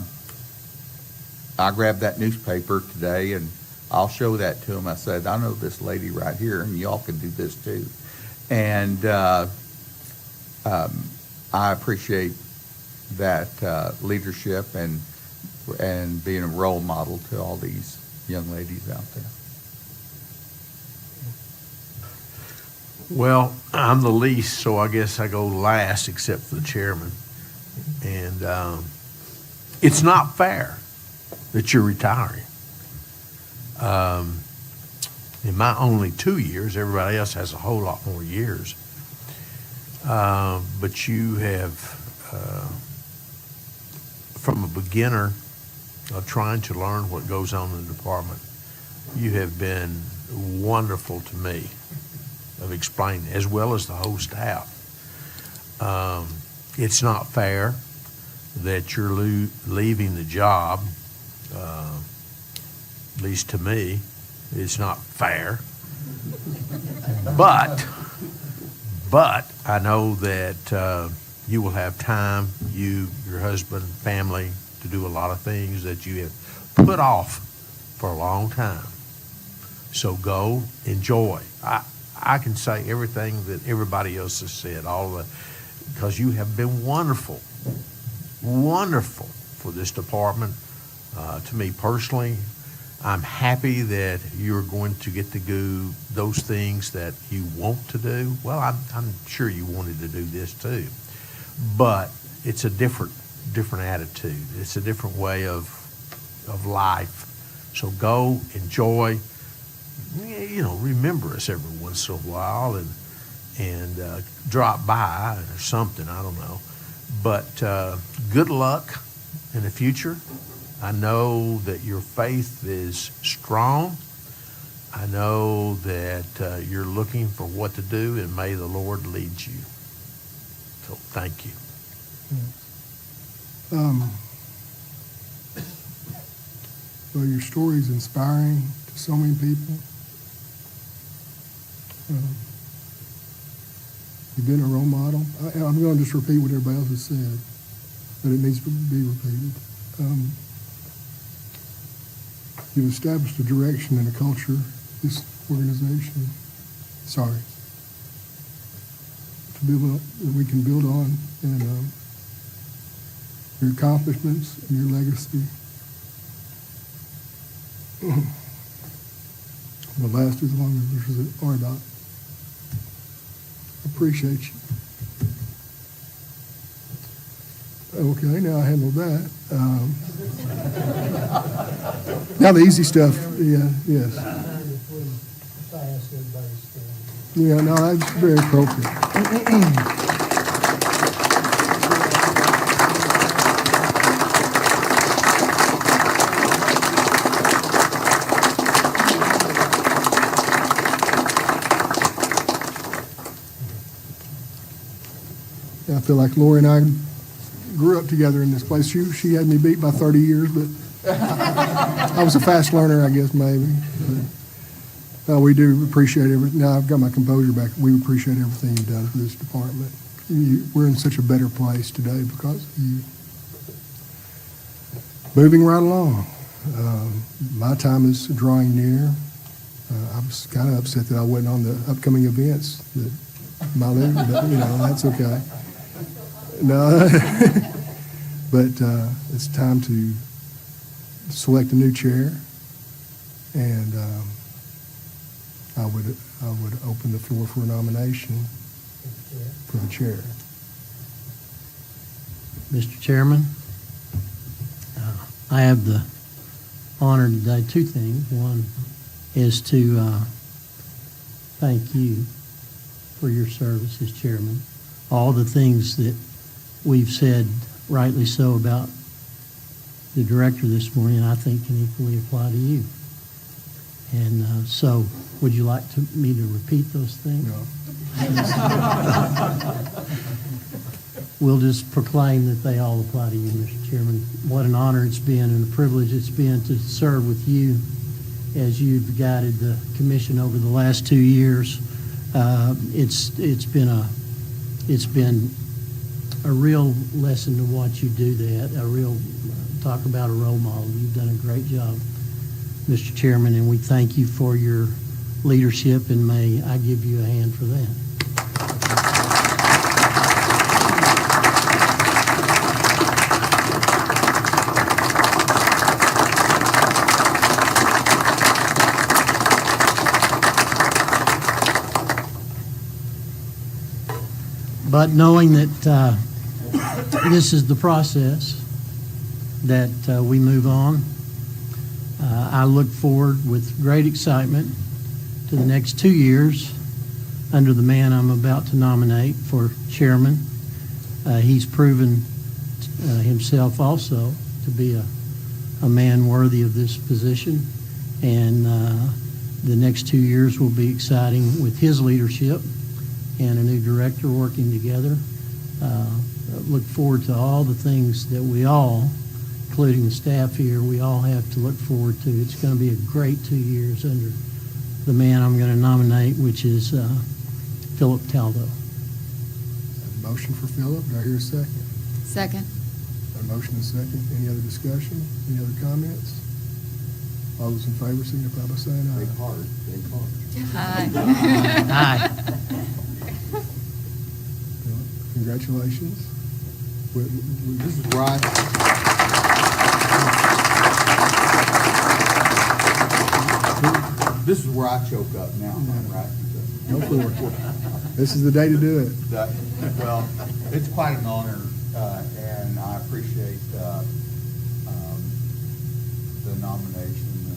grabbed that newspaper today, and I'll show that to them. I said, I know this lady right here, and y'all can do this too. And I appreciate that leadership and being a role model to all these young ladies out there. Well, I'm the least, so I guess I go last except for the chairman. And it's not fair that you're retiring. In my only 2 years, everybody else has a whole lot more years. But you have, from a beginner of trying to learn what goes on in the department, you have been wonderful to me of explaining, as well as the whole staff. It's not fair that you're leaving the job at least to me. It's not fair. But I know that you will have time, you, your husband, family, to do a lot of things that you have put off for a long time. So go, enjoy. I can say everything that everybody else has said, because you have been wonderful, wonderful for this department. To me personally, I'm happy that you're going to get to do those things that you want to do. Well, I'm sure you wanted to do this too, but it's a different attitude. It's a different way of life. So go, enjoy. Remember us every once in a while and drop by or something. I don't know, but good luck in the future. I know that your faith is strong. I know that you're looking for what to do, and may the Lord lead you. So thank you. Well, your story is inspiring to so many people. You've been a role model. I'm going to just repeat what everybody else has said, but it needs to be repeated. You've established a direction and a culture, this organization, that we can build on, and your accomplishments and your legacy will last as long as there's an ARDOT. Appreciate you. Okay, now I handled that. Now the easy stuff, yes. Yeah, no, that's very appropriate. I feel like Lorie and I grew up together in this place. She had me beat by 30 years, but I was a fast learner, I guess, maybe. But, we do appreciate everything. Now I've got my composure back. We appreciate everything you've done for this department. We're in such a better place today because of you. Moving right along. My time is drawing near. I was kind of upset that I wasn't on the upcoming events that my living, but that's okay. No, but it's time to select a new chair, and I would open the floor for a nomination for the chair. Mr. Chairman, I have the honor today, two things. One is to thank you for your service as chairman. All the things that we've said, rightly so, about the director this morning, I think can equally apply to you. And so, would you like me to repeat those things? No. We'll just proclaim that they all apply to you, Mr. Chairman. What an honor it's been and a privilege it's been to serve with you as you've guided the commission over the last 2 years. It's been a real lesson to watch you do that, talk about a role model. You've done a great job, Mr. Chairman, and we thank you for your leadership, and may I give you a hand for that. But knowing that this is the process that we move on, I look forward with great excitement to the next 2 years under the man I'm about to nominate for chairman. He's proven himself also to be a man worthy of this position, and the next 2 years will be exciting with his leadership and a new director working together. Look forward to all the things that we all including the staff here, we all have to look forward to. It's going to be a great 2 years under the man I'm going to nominate, which is Philip Taldo. A motion for Philip. Do I hear a second? Second. A motion and second. Any other discussion? Any other comments? All those in favor signify by saying aye. Big heart, big heart. Aye. Congratulations. This is where this is where I choke up now, right? Go for it. This is the day to do it. Well, it's quite an honor, and I appreciate the nomination,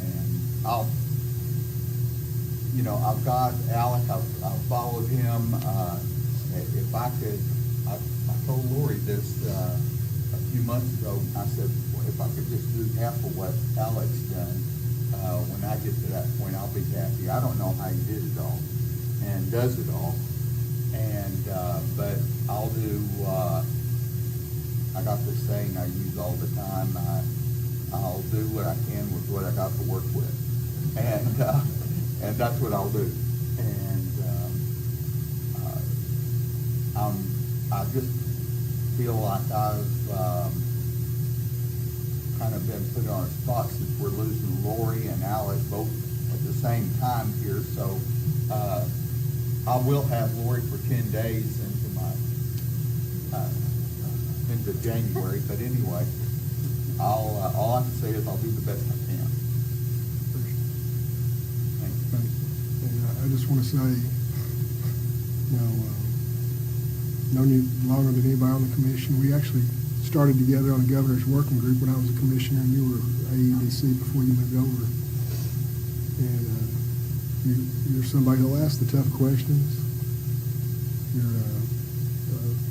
and I'll, I've got Alec, I've followed him. If I could, I told Lorie this a few months ago. I said, well, if I could just do half of what Alec's done, when I get to that point, I'll be happy. I don't know how he did it all and does it all, and but I'll do. I got this saying I use all the time. I'll do what I can with what I got to work with, and that's what I'll do. And I just feel like I've kind of been put on a spot since we're losing Lorie and Alec both at the same time here. So I will have Lorie for 10 days into my into January. But anyway, all I can say is I'll do the best I can. And I just want to say, known you longer than anybody on the commission. We actually started together on the governor's working group when I was a commissioner, and you were AEDC before you moved over. And you're somebody who'll ask the tough questions. You're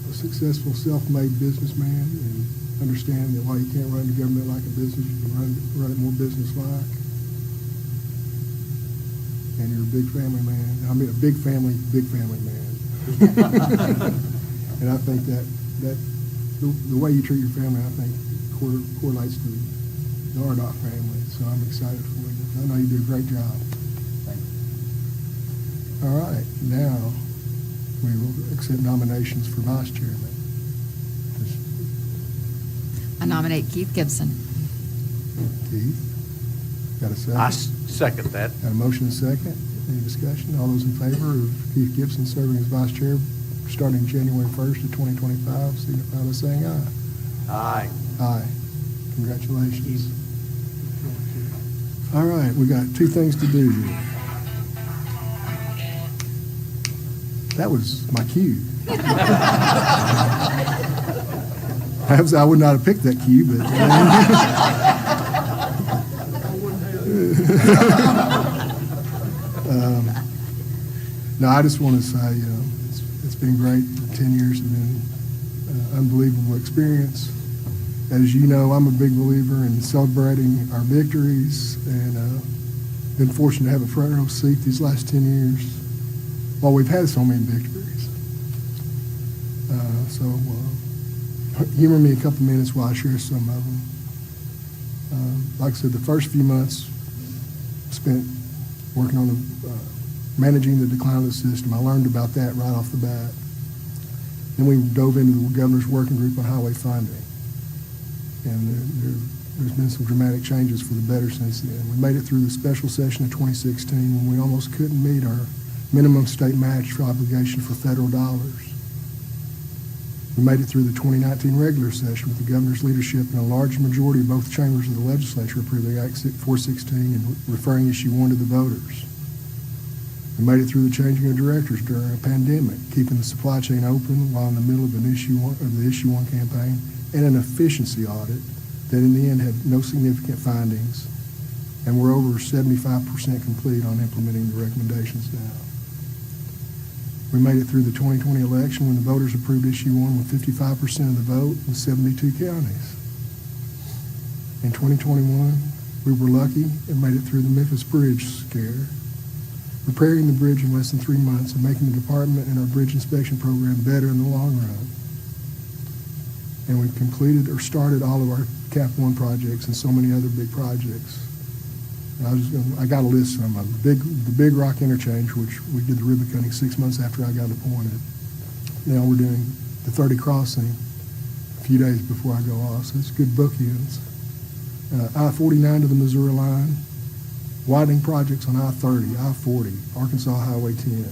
a successful, self-made businessman, and understand that while you can't run the government like a business, you can run it more business-like. And you're a big family man. I mean, a big family man. And I think that the way you treat your family, I think, correlates to the ARDOT family. So I'm excited for you. I know you do a great job. Thank you. All right, now we will accept nominations for vice chairman. I nominate Keith Gibson. Keith, got a second? I second that. Got a motion and a second. Any discussion? All those in favor of Keith Gibson serving as vice chair starting January 1st of 2025, signify by saying aye. Aye. Aye. Congratulations. All right, we got two things to do here. That was my cue. Perhaps I would not have picked that cue, but... No, I just want to say it's been great. 10 years have been unbelievable experience. As you know, I'm a big believer in celebrating our victories, and been fortunate to have a front row seat these last 10 years while we've had so many victories. So humor me a couple minutes while I share some of them. Like I said, the first few months spent working on managing the decline of the system. I learned about that right off the bat. Then we dove into the governor's working group on highway funding. And there's been some dramatic changes for the better since then. We made it through the special session of 2016 when we almost couldn't meet our minimum state match obligation for federal dollars. We made it through the 2019 regular session with the governor's leadership, and a large majority of both chambers of the legislature approving Act 416 and referring issue 1 to the voters. We made it through the changing of directors during a pandemic, keeping the supply chain open while in the middle of the issue 1 campaign, and an efficiency audit that in the end had no significant findings, and we're over 75% complete on implementing the recommendations now. We made it through the 2020 election when the voters approved issue 1 with 55% of the vote in 72 counties. In 2021, we were lucky and made it through the Memphis Bridge scare, repairing the bridge in less than 3 months and making the department and our bridge inspection program better in the long run. And we've completed or started all of our Cap 1 projects and so many other big projects. And I got a list of them. The Big Rock Interchange, which we did the ribbon cutting 6 months after I got appointed. Now we're doing the 30 crossing a few days before I go off, so it's good bookends. I-49 to the Missouri line, widening projects on I-30, I-40, Arkansas Highway 10,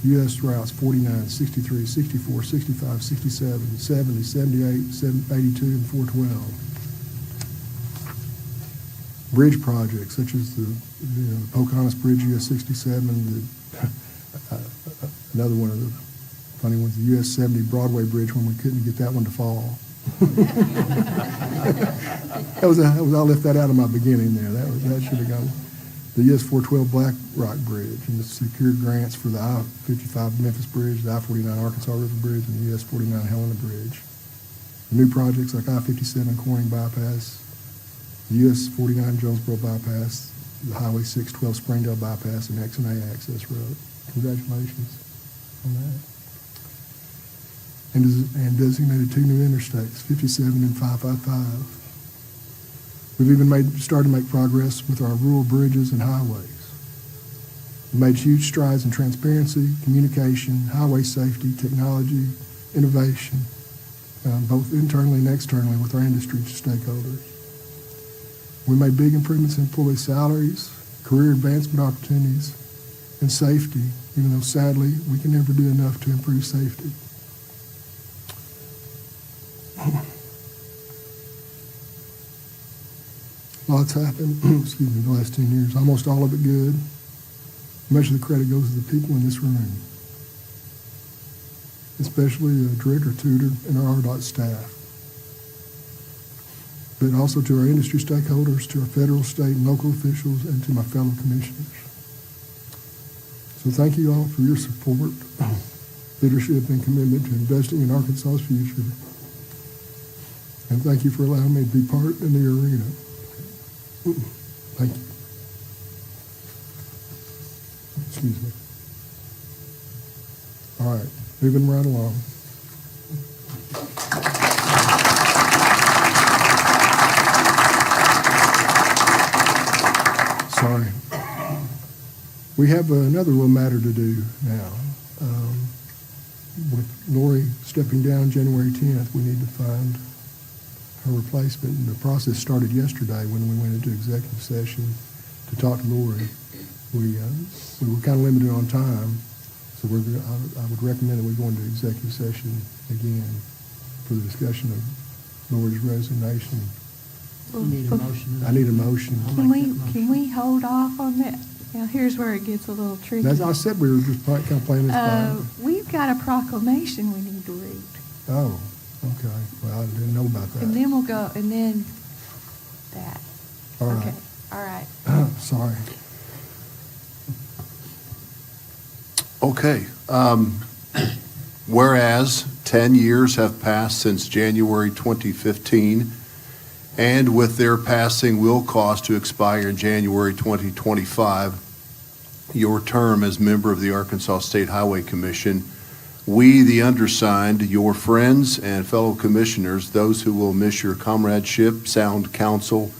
U.S. routes 49, 63, 64, 65, 67, 70, 78, 82, and 412. Bridge projects such as the Pocahontas Bridge, US 67, another one of the funny ones, the US 70 Broadway Bridge, when we couldn't get that one to fall. I left that out of my beginning there. That should have gone. The US 412 Black Rock Bridge, and the secured grants for the I-55 Memphis Bridge, the I-49 Arkansas River Bridge, and the US 49 Helena Bridge. The new projects like I-57 Corning Bypass, the US 49 Jonesboro Bypass, the Highway 612 Springdale Bypass, and X and A Access Road. Congratulations on that. And designated 2 new interstates, 57 and 555. We've even started to make progress with our rural bridges and highways. We made huge strides in transparency, communication, highway safety, technology, innovation, both internally and externally with our industry stakeholders. We made big improvements in employee salaries, career advancement opportunities, and safety, even though sadly we can never do enough to improve safety. Lots happened, excuse me, the last 10 years, almost all of it good. Much of the credit goes to the people in this room, especially Director Tudor and our ARDOT staff, but also to our industry stakeholders, to our federal, state, and local officials, and to my fellow commissioners. So thank you all for your support, leadership, and commitment to investing in Arkansas's future. And thank you for allowing me to be part in the arena. Thank you. Excuse me. All right, moving right along. Sorry. We have another little matter to do now. With Lorie stepping down January 10th, we need to find her replacement. And the process started yesterday when we went into executive session to talk to Lorie. We were kind of limited on time, so I would recommend that we go into executive session again for the discussion of Lorie's resignation. You need a motion. I need a motion. Can we hold off on that? Now, here's where it gets a little tricky. I said we were just kind of playing this game. We've got a proclamation we need to read. Oh, okay. Well, I didn't know about that. And then we'll go, and then that. All right. Okay, all right. Sorry. Okay. Whereas 10 years have passed since January 2015, and with their passing will cause to expire in January 2025, your term as member of the Arkansas State Highway Commission, we, the undersigned, your friends and fellow commissioners, those who will miss your comradeship, sound counsel,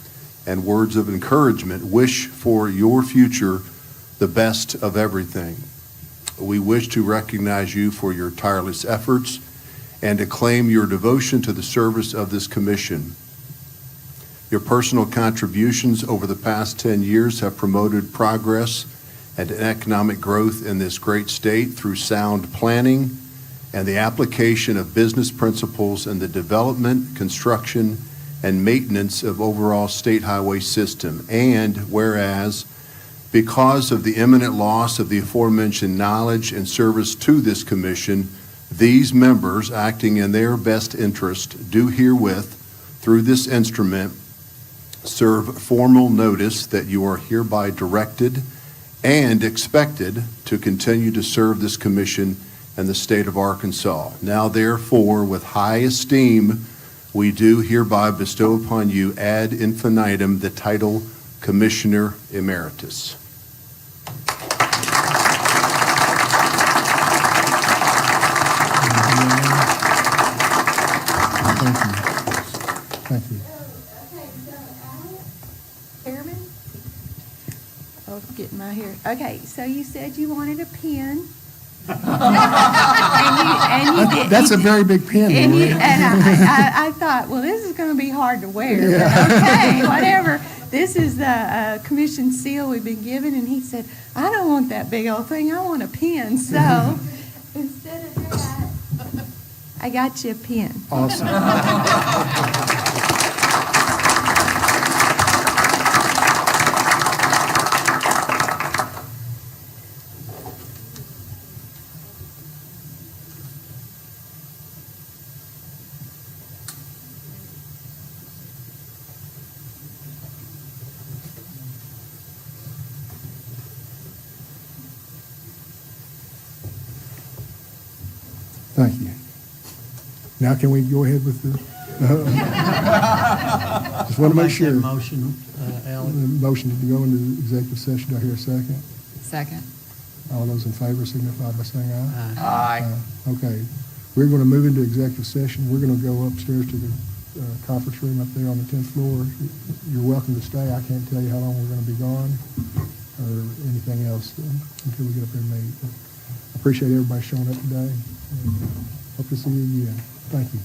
and words of encouragement, wish for your future the best of everything. We wish to recognize you for your tireless efforts and acclaim your devotion to the service of this commission. Your personal contributions over the past 10 years have promoted progress and economic growth in this great state through sound planning and the application of business principles in the development, construction, and maintenance of overall state highway system. And whereas, because of the imminent loss of the aforementioned knowledge and service to this commission, these members, acting in their best interest, do herewith, through this instrument, serve formal notice that you are hereby directed and expected to continue to serve this commission and the state of Arkansas. Now, therefore, with high esteem, we do hereby bestow upon you ad infinitum the title Commissioner Emeritus. Thank you. Chairman? Oh, getting my hair. Okay, so you said you wanted a pen. and you did. That's a very big pen. And, Lorie. I thought, well, this is going to be hard to wear. Yeah. But okay, whatever. This is the commission seal we've been given, and he said, I don't want that big old thing. I want a pen. So instead of that, I got you a pen. Awesome. Thank you. Now can we go ahead with the, just want to make sure. Motion, Alan. Motion to go into executive session. Do I hear a second? Second. All those in favor signify by saying aye. Aye. Okay. We're going to move into executive session. We're going to go upstairs to the conference room up there on the 10th floor. You're welcome to stay. I can't tell you how long we're going to be gone or anything else until we get up there and meet. But I appreciate everybody showing up today. Hope to see you again. Thank you.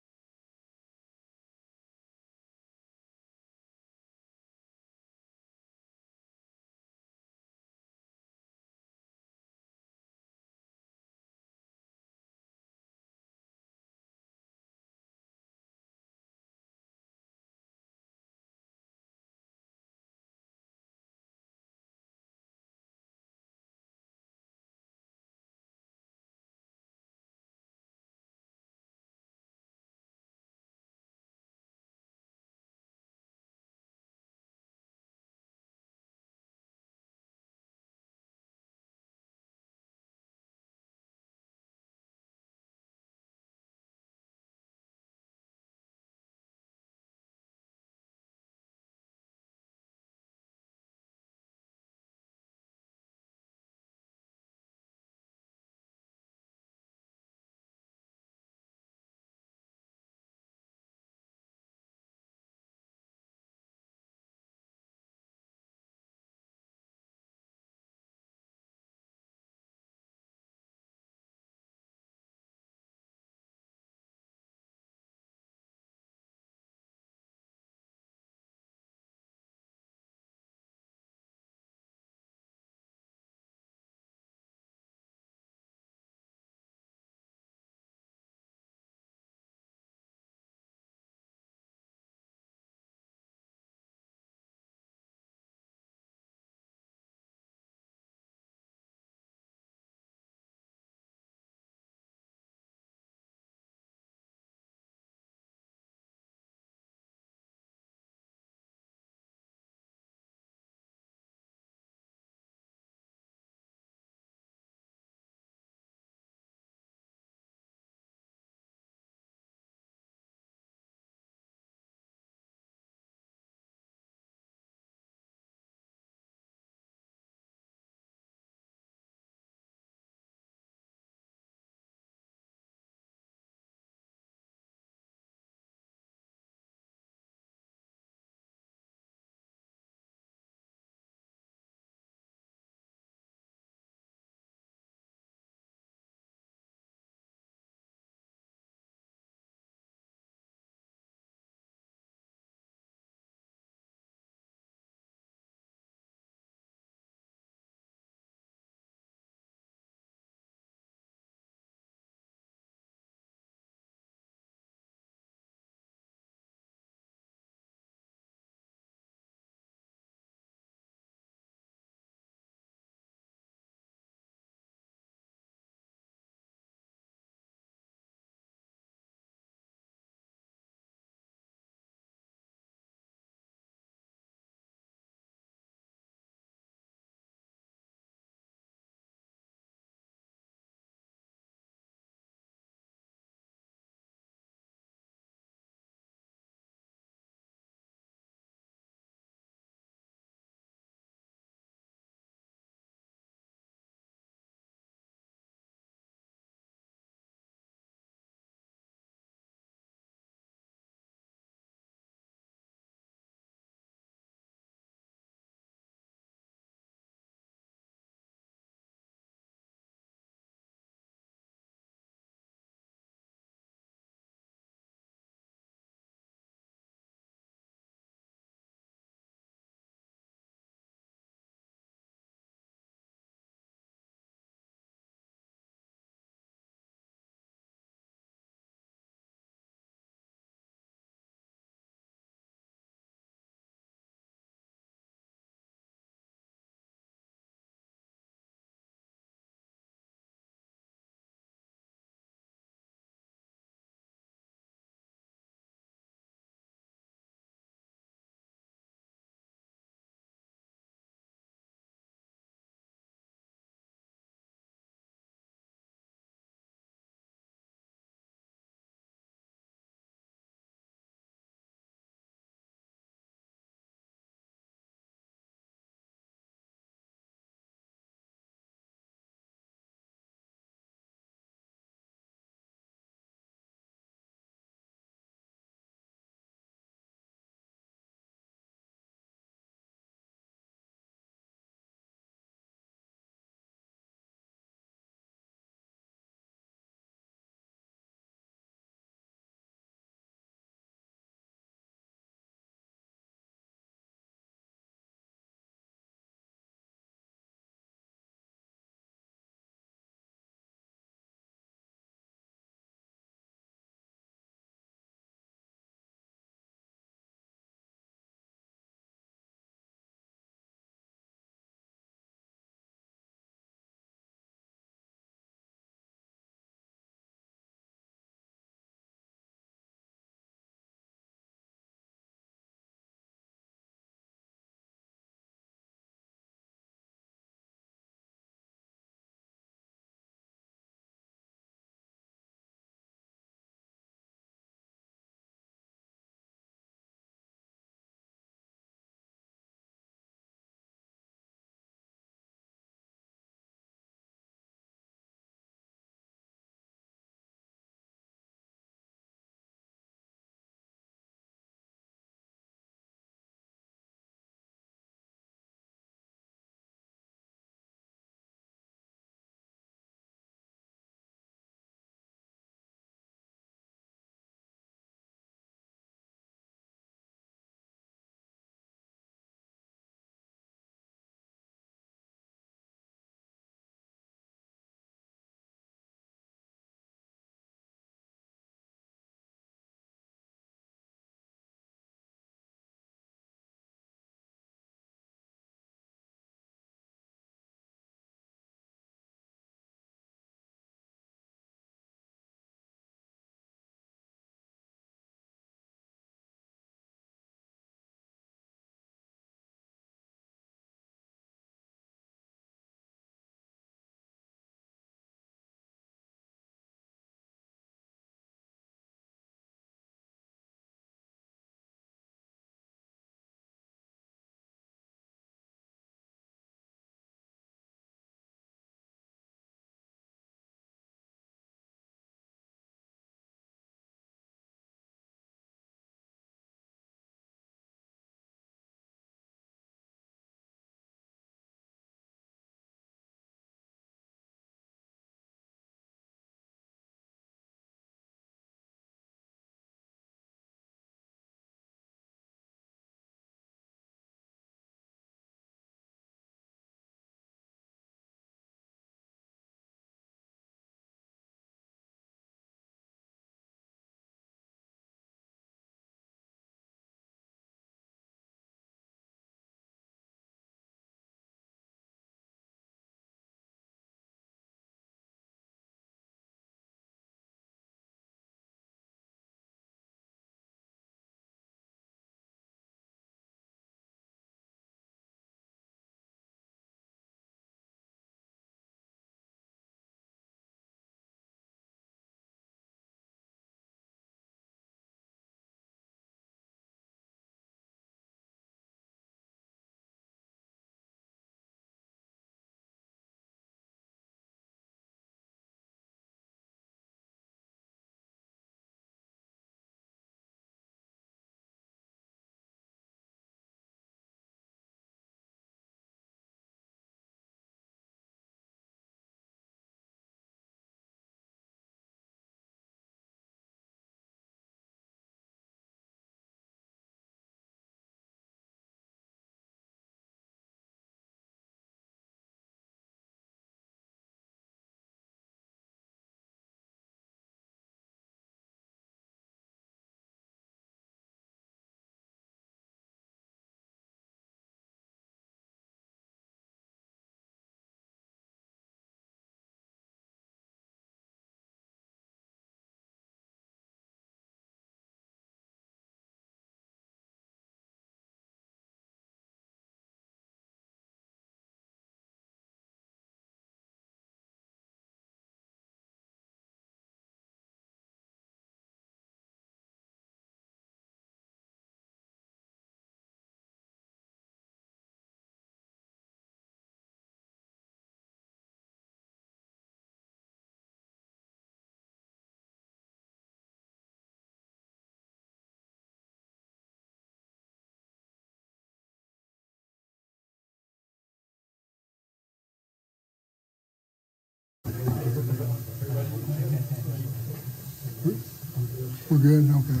We're good? Okay.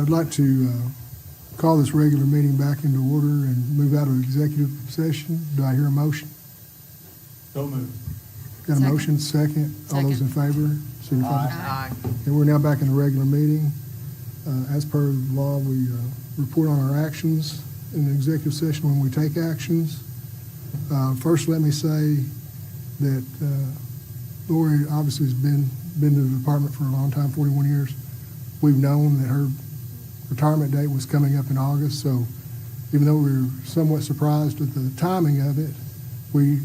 I'd like to call this regular meeting back into order and move out of executive session. Do I hear a motion? So moved. Got a Second. motion, second. All those in favor? Signify by- Aye. And we're now back in the regular meeting. As per law, we report on our actions in the executive session when we take actions. First, let me say that Lorie obviously has been to the department for a long time, 41 years. We've known that her retirement date was coming up in August, so even though we were somewhat surprised at the timing of it,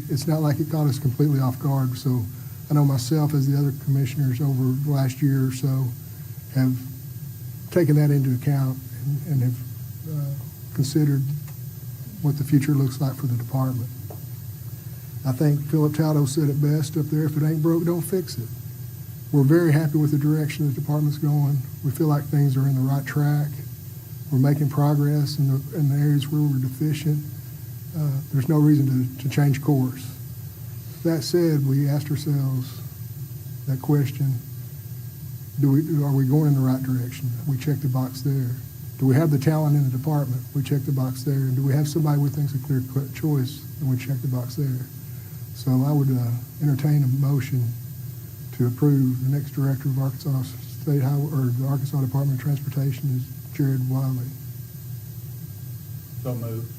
it's not like it caught us completely off guard. So I know myself, as the other commissioners over the last year or so, have taken that into account and have considered what the future looks like for the department. I think Philip Tauto said it best up there, if it ain't broke, don't fix it. We're very happy with the direction the department's going. We feel like things are in the right track. We're making progress in the areas where we're deficient. There's no reason to change course. That said, we asked ourselves that question, are we going in the right direction? We checked the box there. Do we have the talent in the department? We checked the box there. And do we have somebody we think's a clear-cut choice? And we checked the box there. So I would entertain a motion to approve the next director of Arkansas State Highway, or the Arkansas Department of Transportation is Jared Wiley. So moved.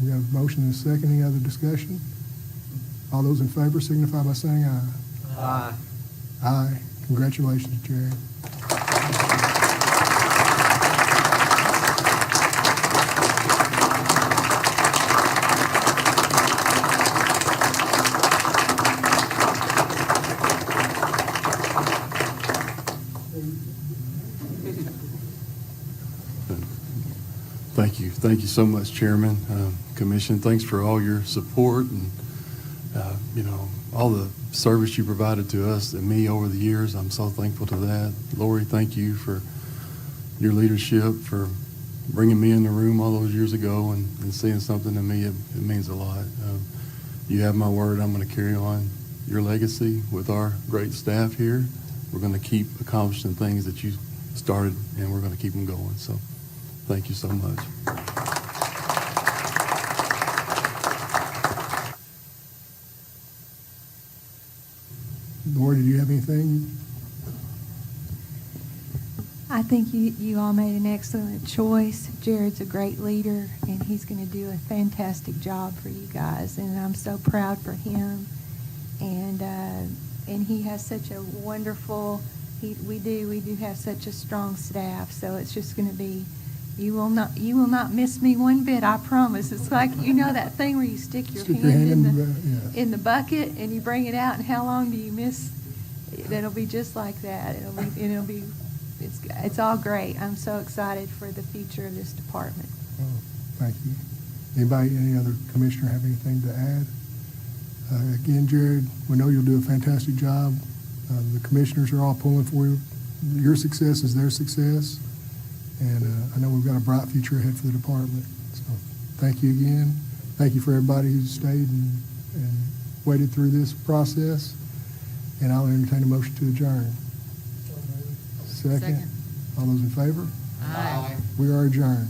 We have a motion and a second. Any other discussion? All those in favor signify by saying aye. Aye. Aye. Congratulations, Jared. Thank you so much, Chairman, Commission. Thanks for all your support and, all the service you provided to us and me over the years. I'm so thankful to that. Lorie, thank you for your leadership, for bringing me in the room all those years ago and seeing something in me. It means a lot. You have my word. I'm going to carry on your legacy with our great staff here. We're going to keep accomplishing things that you started, and we're going to keep them going. So thank you so much. Lorie, did you have anything? I think you all made an excellent choice. Jared's a great leader, and he's going to do a fantastic job for you guys, and I'm so proud for him. And he has such a wonderful. We do have such a strong staff, so it's just going to be. You will not miss me one bit, I promise. It's like, that thing where you stick your hand in the bucket and you bring it out, and how long do you miss? It'll be just like that. It's all great. I'm so excited for the future of this department. Oh, thank you. Any other commissioner have anything to add? Again, Jared, we know you'll do a fantastic job. The commissioners are all pulling for you. Your success is their success. And I know we've got a bright future ahead for the department. So thank you again. Thank you for everybody who stayed and waited through this process. And I'll entertain a motion to adjourn. Second. All those in favor? Aye. We are adjourned.